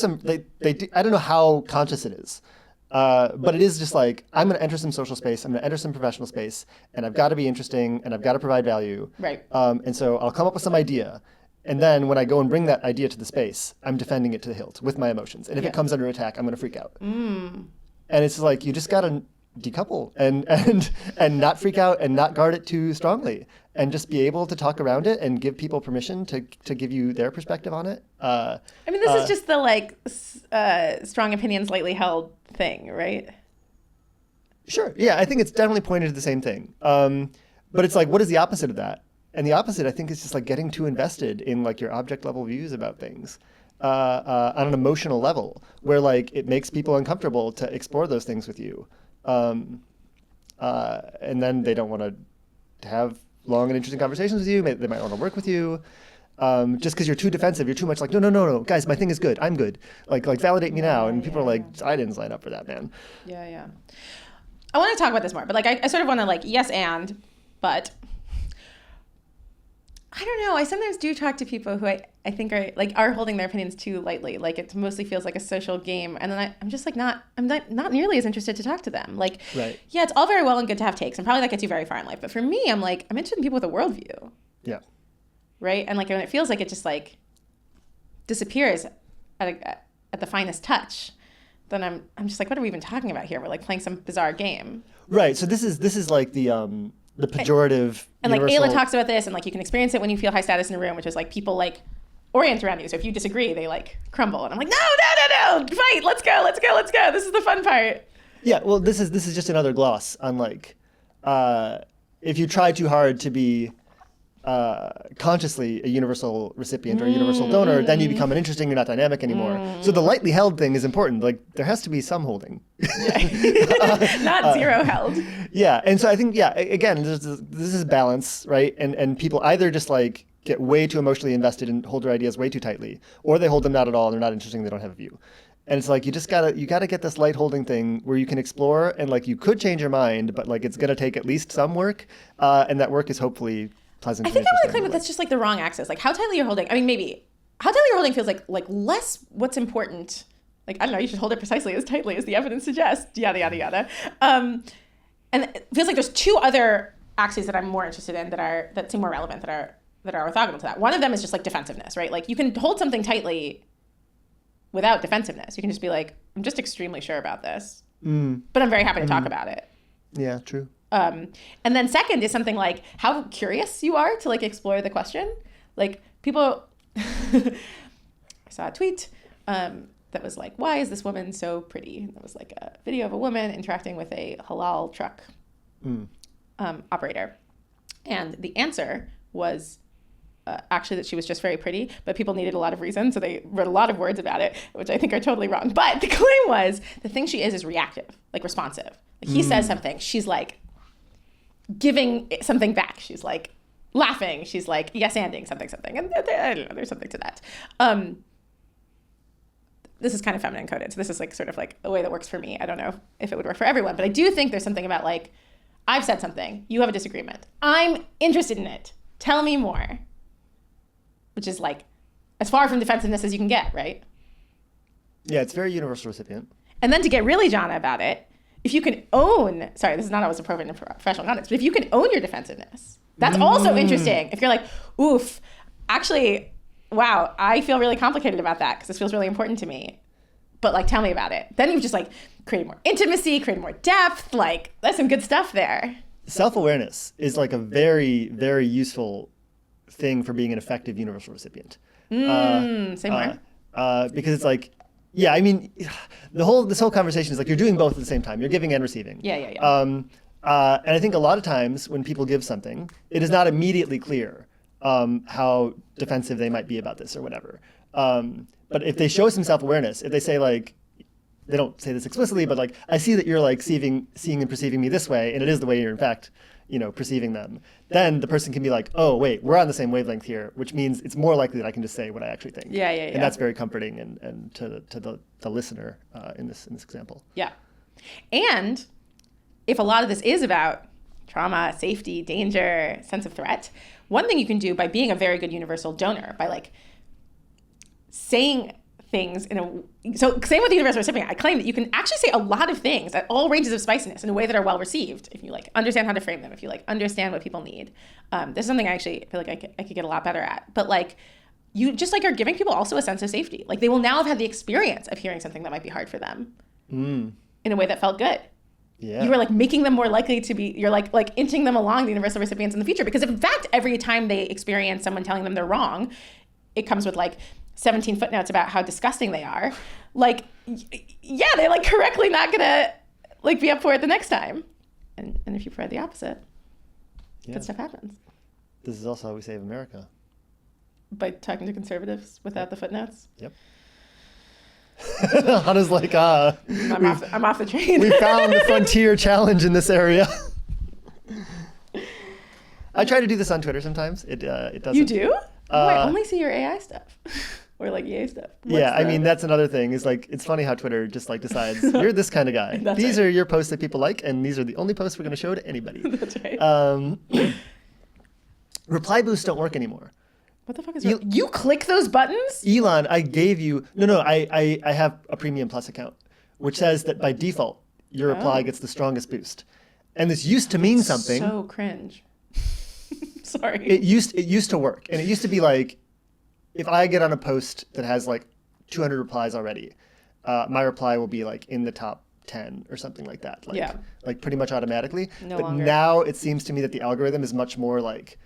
I don't know how conscious it is, but it is just like, I'm going to enter some social space, I'm going to enter some professional space, and I've got to be interesting, and I've got to provide value. Right. And so I'll come up with some idea. And then when I go and bring that idea to the space, I'm defending it to the hilt with my emotions. And if it comes under attack, I'm going to freak out. And it's like, you just got to decouple and not freak out and not guard it too strongly and just be able to talk around it and give people permission to give you their perspective on it. I mean, this is just the like strong opinions lightly held thing, right? Sure. Yeah, I think it's definitely pointed to the same thing. But it's like, what is the opposite of that? And the opposite, I think, is just like getting too invested in like your object level views about things on an emotional level, where like it makes people uncomfortable to explore those things with you, and then they don't want to have long and interesting conversations with you. They might want to work with you, just because you're too defensive. You're too much like, no, guys, my thing is good. I'm good. Like validate me now. And people are like, I didn't sign up for that, man. Yeah. I want to talk about this more, but like I sort of want to like but. I don't know. I sometimes do talk to people who I think are holding their opinions too lightly. Like it mostly feels like a social game, and then I'm just like not nearly as interested to talk to them. Like, right. Yeah, it's all very well and good to have takes, and probably that gets you very far in life. But for me, I'm interested in people with a worldview. Yeah. Right, and like when it feels like it just like disappears at the finest touch, then I'm just like, what are we even talking about here? We're like playing some bizarre game. Right. So this is like the pejorative and like universal... Ayla talks about this, and like you can experience it when you feel high status in a room, which is like people like orient around you. So if you disagree, they like crumble, and I'm like, no, fight, let's go. This is the fun part. Yeah, well, this is just another gloss on like if you try too hard to be consciously a universal recipient or a universal donor, then you become uninteresting. You're not dynamic anymore. So the lightly held thing is important. Like there has to be some holding, not zero held. Yeah, and so I think again, this is balance, right? And people either just like get way too emotionally invested and hold their ideas way too tightly, or they hold them not at all and they're not interesting. They don't have a view. And it's like you gotta get this light holding thing where you can explore and like you could change your mind, but like it's gonna take at least some work, and that work is hopefully pleasant. I think I want to claim that that's just like the wrong axis. Like how tightly you're holding. I mean, maybe how tightly you're holding feels like less what's important. Like I don't know. You should hold it precisely as tightly as the evidence suggests. Yada yada yada. And it feels like there's two other axes that I'm more interested in that seem more relevant that are orthogonal to that. One of them is just like defensiveness, right? Like you can hold something tightly without defensiveness. You can just be like, I'm just extremely sure about this, but I'm very happy to talk about it. Yeah, true. And then second is something like how curious you are to like explore the question. Like people, I saw a tweet that was like, why is this woman so pretty? And it was like a video of a woman interacting with a halal truck operator. And the answer was actually that she was just very pretty, but people needed a lot of reasons, so they wrote a lot of words about it, which I think are totally wrong. But the claim was the thing she is reactive, like responsive. Like he says something, she's like giving something back. She's like laughing. She's like yes-anding something. And I don't know, there's something to that. This is kind of feminine coded, so this is like sort of like a way that works for me. I don't know if it would work for everyone, but I do think there's something about like, I've said something, you have a disagreement. I'm interested in it. Tell me more. Which is like as far from defensiveness as you can get, right? Yeah, it's very universal recipient. And then to get really Chana about it, if you can own, sorry, this is not always appropriate in professional context, but if you can own your defensiveness, that's also interesting. If you're like, oof, actually, wow, I feel really complicated about that because this feels really important to me. But like, tell me about it. Then you've just like created more intimacy, created more depth. Like, that's some good stuff there. Self-awareness is like a very, very useful thing for being an effective universal recipient. Say more. Because it's like, yeah, I mean, this whole conversation is like you're doing both at the same time. You're giving and receiving. Yeah. And I think a lot of times when people give something, it is not immediately clear how defensive they might be about this or whatever. But if they show some self-awareness, if they say like, they don't say this explicitly, but like, I see that you're like seeing and perceiving me this way, and it is the way you're in fact, perceiving them. Then the person can be like, oh wait, we're on the same wavelength here, which means it's more likely that I can just say what I actually think. Yeah. And that's very comforting and to the listener in this example. Yeah. And if a lot of this is about trauma, safety, danger, sense of threat, one thing you can do by being a very good universal donor, by like saying things so same with the universal recipient, I claim that you can actually say a lot of things at all ranges of spiciness in a way that are well received if you like understand how to frame them, if you like understand what people need. This is something I actually feel like I could get a lot better at. But like, you just like are giving people also a sense of safety. Like they will now have had the experience of hearing something that might be hard for them in a way that felt good. Yeah. You were like making them more likely to be, you're like inching them along the universal recipients in the future. Because in fact, every time they experience someone telling them they're wrong, it comes with like 17 footnotes about how disgusting they are. Like, yeah, they're like correctly not gonna like be up for it the next time. And if you provide the opposite, good stuff happens. This is also how we save America. By talking to conservatives without the footnotes? Yep. Hannah's like, I'm off the train. We found the frontier challenge in this area. I try to do this on Twitter sometimes. It doesn't. You do? I only see your AI stuff. Or like EA stuff. I mean, that's another thing is like, it's funny how Twitter just like decides, you're this kind of guy. These are your posts that people like, and these are the only posts we're going to show to anybody. That's right. Reply boosts don't work anymore. What the fuck is you click those buttons? Elon, I gave you, I have a Premium Plus account, which says that by default, your reply gets the strongest boost. And this used to mean something. So cringe. Sorry. It used to work. And it used to be like, if I get on a post that has like 200 replies already, my reply will be like in the top 10 or something like that. Like pretty much automatically. No but longer. Now it seems to me that the algorithm is much more like,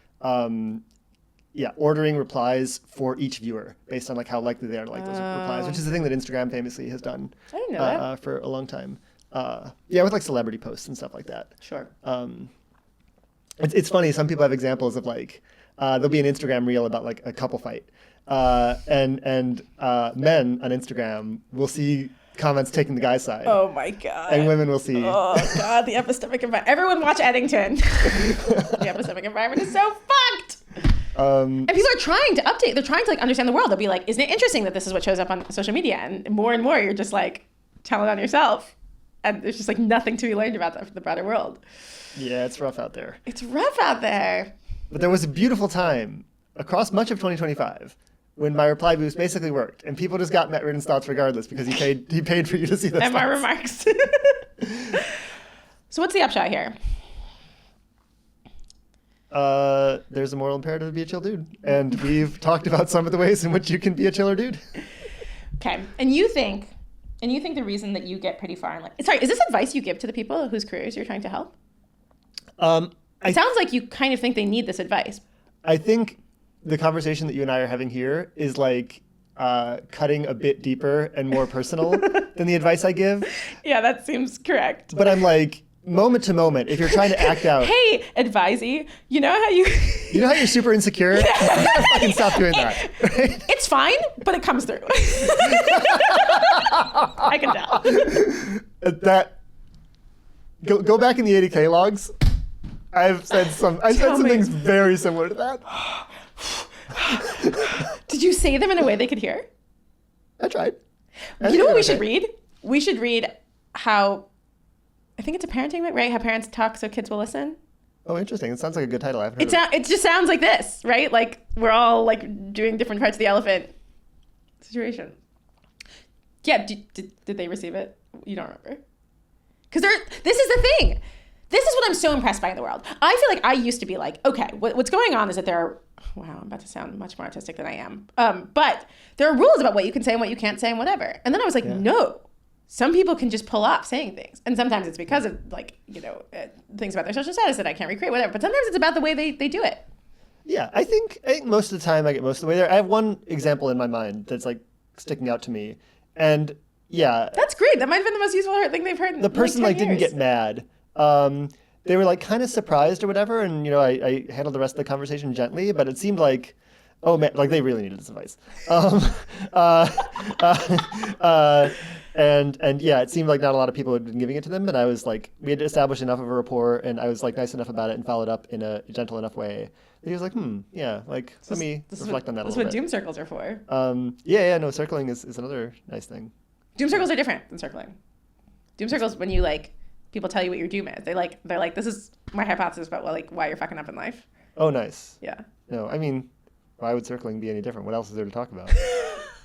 ordering replies for each viewer based on like how likely they are to like those replies, which is the thing that Instagram famously has done I didn't know that. for a long time. With like celebrity posts and stuff like that. Sure. It's funny. Some people have examples of like, there'll be an Instagram reel about like a couple fight. And men on Instagram will see comments taking the guy's side. Oh my God. And women will see. Oh God, the epistemic environment. Everyone watch Eddington. The epistemic environment is so fucked. And people are trying to update. They're trying to like understand the world. They'll be like, isn't it interesting that this is what shows up on social media? And more you're just like telling on yourself. And there's just like nothing to be learned about the broader world. Yeah, it's rough out there. It's rough out there. But there was a beautiful time across much of 2025 when my reply boost basically worked, and people just got Matt Ridden's thoughts regardless because he paid for you to see those. And my remarks. So what's the upshot here? There's a moral imperative to be a chill dude, and we've talked about some of the ways in which you can be a chiller dude. Okay, and you think the reason that you get pretty far in sorry, is this advice you give to the people whose careers you're trying to help? It sounds like you kind of think they need this advice. I think the conversation that you and I are having here is like cutting a bit deeper and more personal than the advice I give. Yeah, that seems correct. But I'm like, moment to moment, if you're trying to act out. Hey, advisee, you know how you're super insecure? You gotta fucking stop doing that. Right? It's fine, but it comes through. I can tell. Go back in the 80K logs. I've said some things very similar to that. Did you say them in a way they could hear? I tried. You know what we should read? We should read how, I think it's a parenting book, right? How parents talk so kids will listen. Oh, interesting. It sounds like a good title. I haven't heard of it just sounds like this, right? Like we're all like doing different parts of the elephant situation. Yeah, did they receive it? You don't remember? Because this is the thing. This is what I'm so impressed by in the world. I feel like I used to be like, okay, what's going on is that there are, wow, I'm about to sound much more artistic than I am. But there are rules about what you can say and what you can't say and whatever. And then I was like, no, some people can just pull off saying things. And sometimes it's because of like, things about their social status that I can't recreate, whatever. But sometimes it's about the way they do it. Yeah, I think most of the time I get most of the way there. I have one example in my mind that's like sticking out to me. And yeah. That's great. That might have been the most useful thing they've heard in the person like 10 didn't years. get mad. They were like kind of surprised or whatever, and I handled the rest of the conversation gently, but it seemed like, oh man, like they really needed this advice. And yeah, it seemed like not a lot of people had been giving it to them, and I was like, we had established enough of a rapport, and I was like nice enough about it and followed up in a gentle enough way. And he was like, yeah, like let me reflect on that a little bit. This is what doom circles are for. No, circling is another nice thing. Doom circles are different than circling. Doom circles, when you like, people tell you what your doom is. They're like, this is my hypothesis about why you're fucking up in life. Oh, nice. Yeah. No, I mean, why would circling be any different? What else is there to talk about?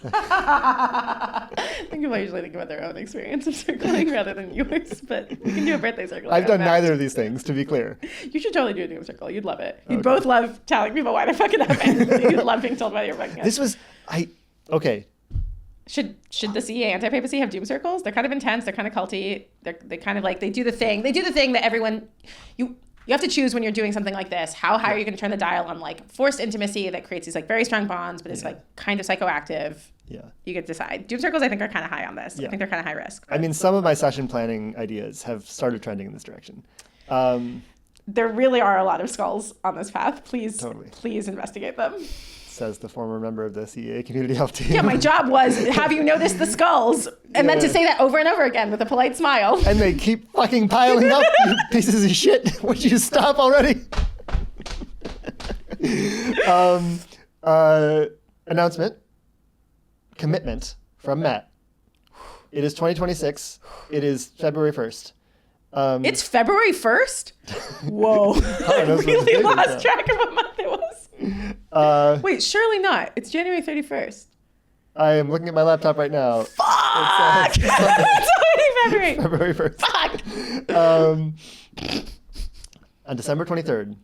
I think people usually think about their own experience of circling rather than yours, but you can do a birthday circle. I've done neither of these things, to be clear. You should totally do a doom circle. You'd love it. You'd both love telling people why they're fucking up, and you'd love being told why you're fucking up. Okay. Should the CEA anti-papacy have doom circles? They're kind of intense. They're kind of culty. They kind of like, they do the thing. They do the thing that everyone, you have to choose when you're doing something like this. How high are you going to turn the dial on like forced intimacy that creates these like very strong bonds, but it's like kind of psychoactive. Yeah. You get to decide. Doom circles, I think, are kind of high on this. I think they're kind of high risk. I mean, some of my session planning ideas have started trending in this direction. There really are a lot of skulls on this path. Please investigate them. Says the former member of the CEA community health team. Yeah, my job was, have you noticed the skulls? And then to say that over and over again with a polite smile. And they keep fucking piling up, you pieces of shit. Would you stop already? Announcement. Commitment from Matt. It is 2026. It is February 1st. It's February 1st? Whoa. I really lost track of what month it was. Wait, surely not. It's January 31st. I am looking at my laptop right now. Fuck! It's already February. February 1st. Fuck! On December 23rd,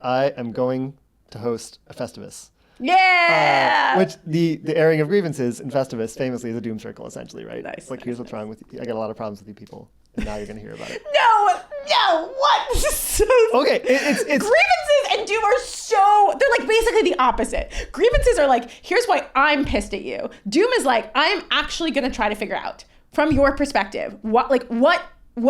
I am going to host a Festivus. Yeah! Which the airing of grievances in Festivus famously is a doom circle, essentially, right? Nice. Like, here's what's wrong with you. I got a lot of problems with you people, and now you're going to hear about it. No, what? This is so... Okay, it's... Grievances and doom are so... They're like basically the opposite. Grievances are like, here's why I'm pissed at you. Doom is like, I'm actually going to try to figure out, from your perspective, what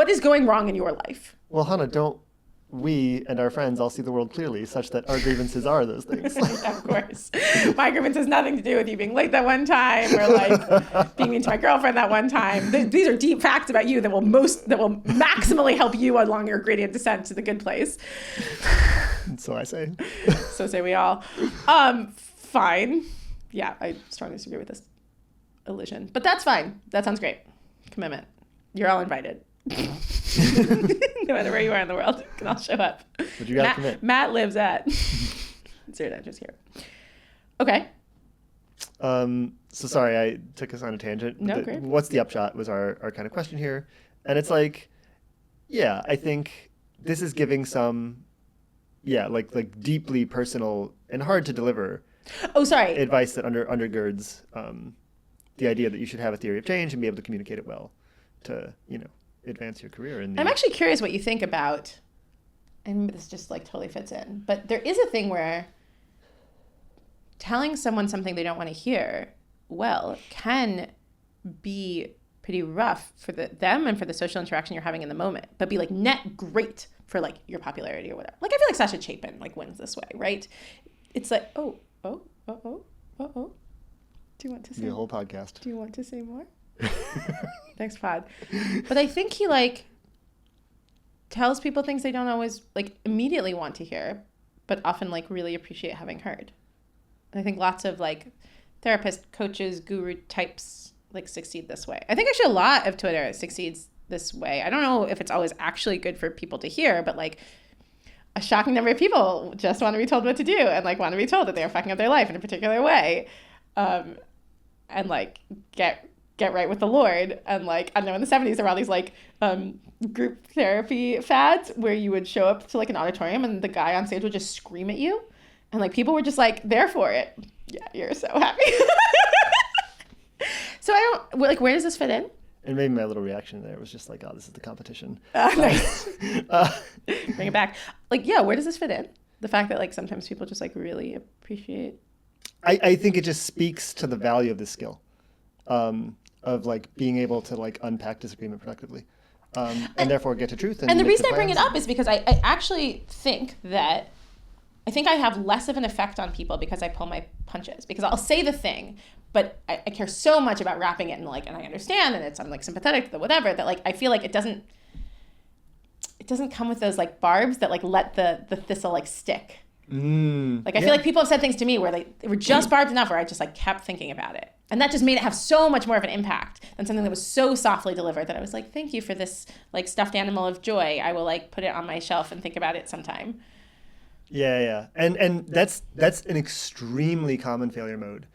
is going wrong in your life. Well, Hannah, don't we and our friends all see the world clearly, such that our grievances are those things? Of course. My grievance has nothing to do with you being late that one time or like being mean to my girlfriend that one time. These are deep facts about you that will maximally help you along your gradient descent to the good place. So I say. So say we all. Fine. Yeah, I strongly disagree with this elision. But that's fine. That sounds great. Commitment. You're all invited. No matter where you are in the world, you can all show up. But you gotta commit. Matt lives at Zero just here. Okay. So sorry, I took us on a tangent. No, great. What's the upshot was our kind of question here. And it's like, yeah, I think this is giving some, like deeply personal and hard to deliver advice that undergirds the idea that you should have a theory of change and be able to communicate it well to, advance your career. I'm actually curious what you think about, and this just like totally fits in, but there is a thing where telling someone something they don't want to hear can be pretty rough for them and for the social interaction you're having in the moment, but be like net great for like your popularity or whatever. Like I feel like Sasha Chapin like wins this way, right? It's like, oh. Do you want to say the whole podcast? Do you want to say more? Next pod. But I think he like tells people things they don't always like immediately want to hear, but often like really appreciate having heard. And I think lots of like therapists, coaches, guru types like succeed this way. I think actually a lot of Twitter succeeds this way. I don't know if it's always actually good for people to hear, but like a shocking number of people just want to be told what to do and like want to be told that they're fucking up their life in a particular way. And like get get right with the Lord. And like, I don't know, in the 70s, there were all these like group therapy fads where you would show up to like an auditorium and the guy on stage would just scream at you. And like, people were just like there for it. Yeah, you're so happy. So I don't, like, where does this fit in? And maybe my little reaction there was just like, oh, this is the competition. Nice. Bring it back. Like, yeah, where does this fit in? The fact that like sometimes people just like really appreciate. I think it just speaks to the value of this skill, of like being able to like unpack disagreement productively, and therefore get to truth. And the reason I bring it up is because I actually think that I have less of an effect on people because I pull my punches, because I'll say the thing, but I care so much about wrapping it in like, and I understand, and I'm like sympathetic to the whatever, that like I feel like it doesn't come with those like barbs that like let the thistle like stick. Like I feel like people have said things to me where they were just barbed enough where I just like kept thinking about it, and that just made it have so much more of an impact than something that was so softly delivered that I was like, thank you for this like stuffed animal of joy. I will like put it on my shelf and think about it sometime. Yeah. And that's an extremely common failure mode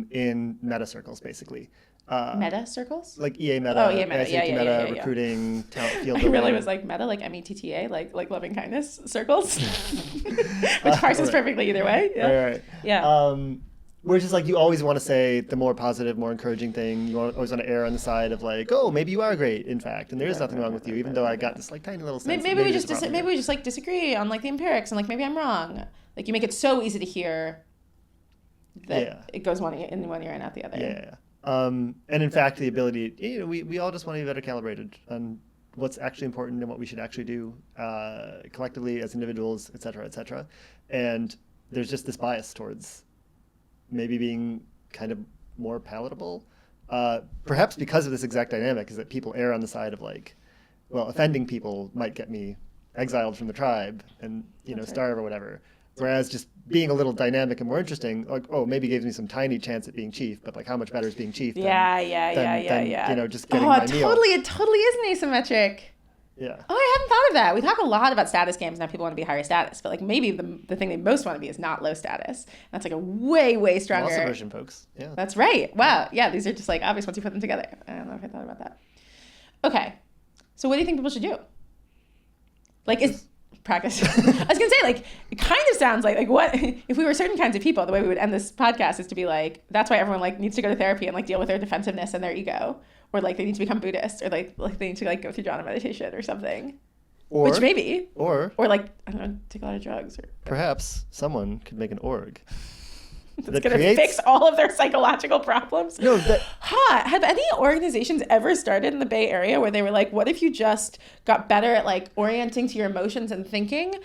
in meta circles, basically. Meta circles? Like EA meta, yeah, recruiting, talent field building. I really was like meta, like METTA, like loving kindness circles, which parses perfectly either way. Yeah. Right. Yeah. Where it's just like you always want to say the more positive, more encouraging thing. You always want to err on the side of like, oh, maybe you are great, in fact, and there is nothing wrong with you, even though I got this like tiny little sense. Maybe we just like disagree on like the empirics, and like maybe I'm wrong. Like you make it so easy to hear that it goes in one ear and out the other. Yeah. And in fact, the ability, we all just want to be better calibrated on what's actually important and what we should actually do collectively as individuals, et cetera, and there's just this bias towards maybe being kind of more palatable, perhaps because of this exact dynamic, is that people err on the side of like, well, offending people might get me exiled from the tribe and starve or whatever. Whereas just being a little dynamic and more interesting, like, oh, maybe gives me some tiny chance at being chief, but like how much better is being chief than just getting my meal. It totally is an asymmetric. Yeah. Oh, I hadn't thought of that. We talk a lot about status games now. People want to be higher status, but like maybe the thing they most want to be is not low status. That's like a way stronger. Loss aversion, folks. Yeah. That's right. Wow. Yeah, these are just like obvious once you put them together. I don't know if I thought about that. Okay. So what do you think people should do? Like practice. I was gonna say, like, it kind of sounds like what if we were certain kinds of people, the way we would end this podcast is to be like, that's why everyone like needs to go to therapy and like deal with their defensiveness and their ego, or like they need to become Buddhist, or like they need to like go through jhana meditation or something. Which maybe. Or like, I don't know, take a lot of drugs. Or perhaps someone could make an org. That's going to fix all of their psychological problems. No, have any organizations ever started in the Bay Area where they were like, what if you just got better at like orienting to your emotions and thinking?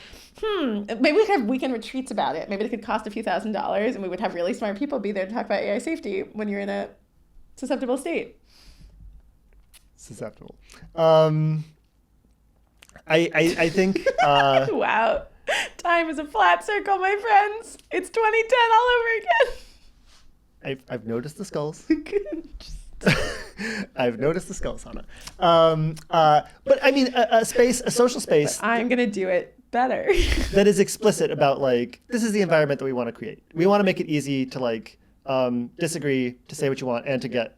Maybe we could have weekend retreats about it. Maybe they could cost a few $1,000s and we would have really smart people be there to talk about AI safety when you're in a susceptible state. Susceptible. I think... Wow. Time is a flat circle, my friends. It's 2010 all over again. I've noticed the skulls. I've noticed the skulls, Hannah. But I mean, a social space. But I'm gonna do it better. That is explicit about like, this is the environment that we want to create. We want to make it easy to like disagree, to say what you want, and to get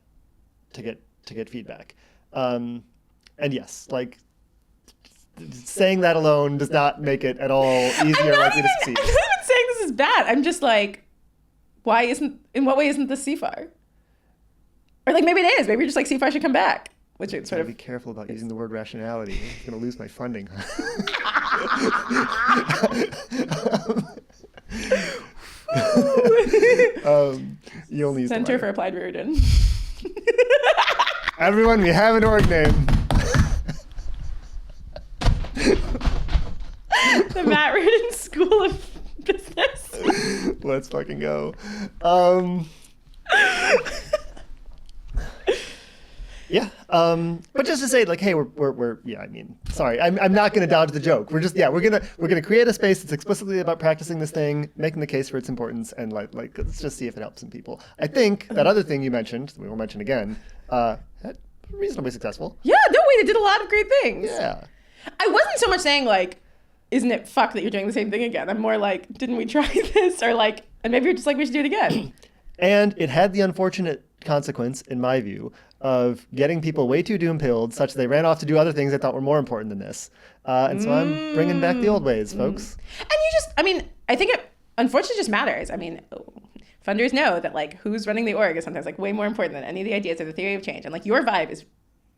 feedback. And yes, like. Saying that alone does not make it at all easier or likely to succeed. I'm not even saying this is bad. I'm just like, in what way isn't this CFAR? Or like maybe it is. Maybe you're just like CFAR should come back. Which is sort of. Be careful about using the word rationality. I'm going to lose my funding. You only use Center for Applied Reardon. Everyone, we have an org name. The Matt Reardon School of Business. Let's fucking go. Yeah. But just to say, like, hey, we're yeah. I mean, sorry, I'm not going to dodge the joke. We're just we're gonna create a space that's explicitly about practicing this thing, making the case for its importance, and like let's just see if it helps some people. I think that other thing you mentioned, we will mention again, reasonably successful. Yeah. No, wait, it did a lot of great things. Yeah. I wasn't so much saying like, isn't it fuck that you're doing the same thing again? I'm more like, didn't we try this? Or like, and maybe you're just like, we should do it again. And it had the unfortunate consequence, in my view, of getting people way too doom-pilled such that they ran off to do other things I thought were more important than this. And so I'm bringing back the old ways, folks. And I think it unfortunately just matters. I mean, funders know that like who's running the org is sometimes like way more important than any of the ideas or the theory of change. And like your vibe is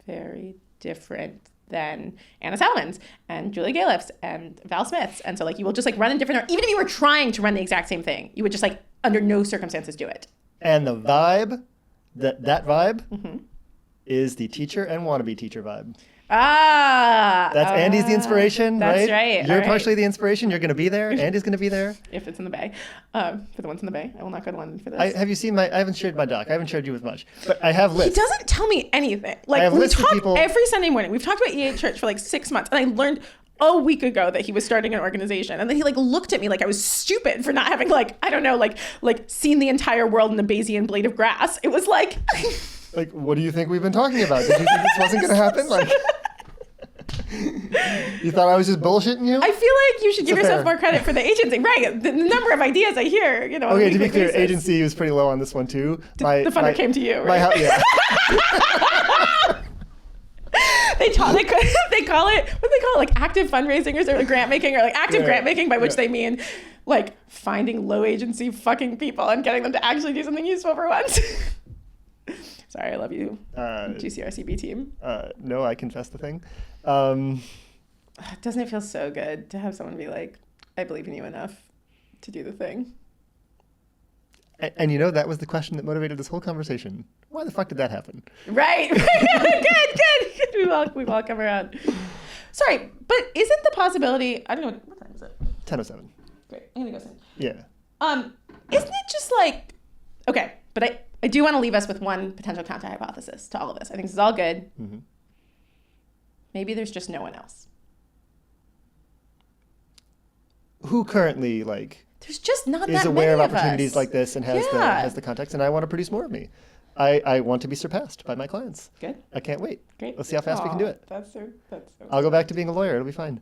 very different than Anna Salmon's and Julia Galef's and Val Smith's. And so like you will just like run in different, even if you were trying to run the exact same thing, you would just like under no circumstances do it. And the vibe, that vibe is the teacher and wannabe teacher vibe. That's Andy's the inspiration, that's right? You're partially the inspiration. You're going to be there. Andy's going to be there. If it's in the Bay. For the ones in the Bay. I will not go to London for this. I haven't shared my doc. I haven't shared you with much. But I have lists. He doesn't tell me anything. Like, we talk every Sunday morning. We've talked about EA Church for like 6 months. And I learned a week ago that he was starting an organization. And then he like looked at me like I was stupid for not having like, I don't know, like seen the entire world in a Bayesian blade of grass. It was like... Like, what do you think we've been talking about? Did you think this wasn't going to happen? Like... You thought I was just bullshitting you? I feel like you should give yourself more credit for the agency. Right. The number of ideas I hear, you know. Okay, to be clear, agency was pretty low on this one too. The funder came to you, right? Yeah. They call it, what do they call it? Like active fundraising or like grant making or like active grant making, by which they mean like finding low agency fucking people and getting them to actually do something useful for once. Sorry, I love you, GCRCB team. No, I confess the thing. Doesn't it feel so good to have someone be like, I believe in you enough to do the thing? And you know, that was the question that motivated this whole conversation. Why the fuck did that happen? Right. Good. We've all come around. Sorry, but isn't the possibility, I don't know, what time is it? 10:07. Great, I'm gonna go soon. Yeah. Isn't it just like, okay, but I do want to leave us with one potential counter-hypothesis to all of this. I think this is all good. Mm-hmm. Maybe there's just no one else. Who currently, like... There's just not that many is of aware of us. opportunities like this and has the context, and I want to produce more of me. I want to be surpassed by my clients. Good. I can't wait. Great. Let's see how fast we can do it. That's so I'll go back to being a lawyer. It'll be fine.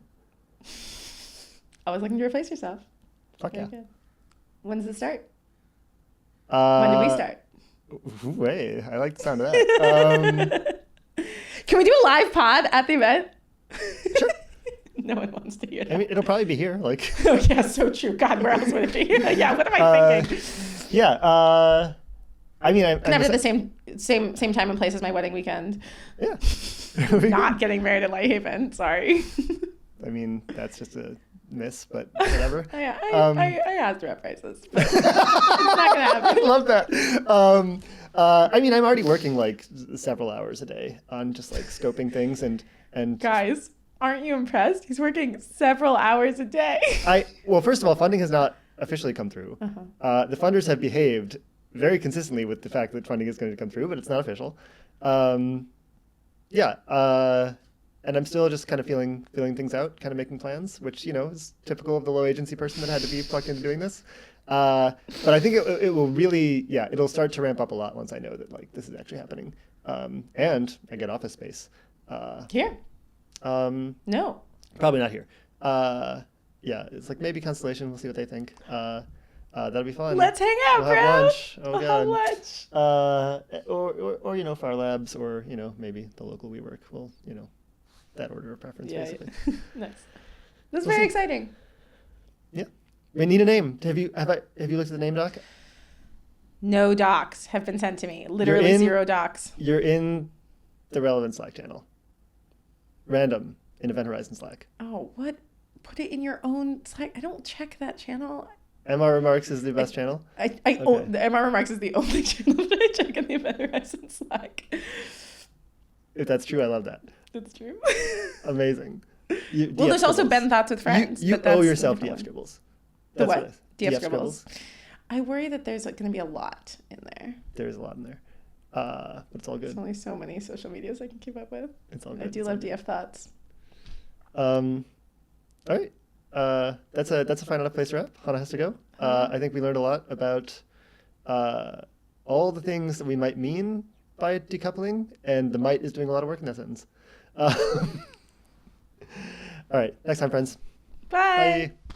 Always looking to replace yourself. Fuck yeah. Good. When does it start? When did we start? Wait, I like the sound of that. Can we do a live pod at the event? Sure. No one wants to hear that. I mean, it'll probably be here. Like. Oh yeah, so true. God, where else would it be? Yeah. What am I thinking? Yeah. I mean, can have it at the same time and place as my wedding weekend. Yeah. Not getting married in Lighthaven. Sorry. I mean, that's just a miss, but whatever. I asked about prices, but it's not gonna happen. I love that. I mean, I'm already working like several hours a day on just like scoping things and. Guys, aren't you impressed? He's working several hours a day. Well, first of all, funding has not officially come through. The funders have behaved very consistently with the fact that funding is going to come through, but it's not official. And I'm still just kind of feeling things out, kind of making plans, which, you know, is typical of the low agency person that had to be plugged into doing this. But I think it will really, it'll start to ramp up a lot once I know that like this is actually happening. And I get office space. Here? No. Probably not here. It's like maybe Constellation. We'll see what they think. That'll be fun. Let's hang out, we'll bro. Have lunch. Oh, we'll God. Have lunch. Or you know, Far Labs, or you know, maybe the local WeWork. Well, you know, that order of preference, basically. Yeah. Nice. That's very exciting. Yeah. We need a name. Have you looked at the name doc? No docs have been sent to me. Literally zero docs. You're in the relevant Slack channel. Random in Event Horizon Slack. Oh, what? Put it in your own Slack. I don't check that channel. MR Remarks is the best channel? The MR Remarks is the only channel that I check in the Event Horizon Slack. If that's true, I love that. That's true. Amazing. There's also Ben Thoughts with Friends. You owe yourself DF Scribbles. The what? DF Scribbles. I worry that there's going to be a lot in there. There's a lot in there. But it's all good. There's only so many social medias I can keep up with. It's all good. I do love DF Thoughts. All right. That's a fine enough place to wrap. Chana has to go. I think we learned a lot about all the things that we might mean by decoupling, and the might is doing a lot of work in that sentence. All right. Next time, friends. Bye. Bye.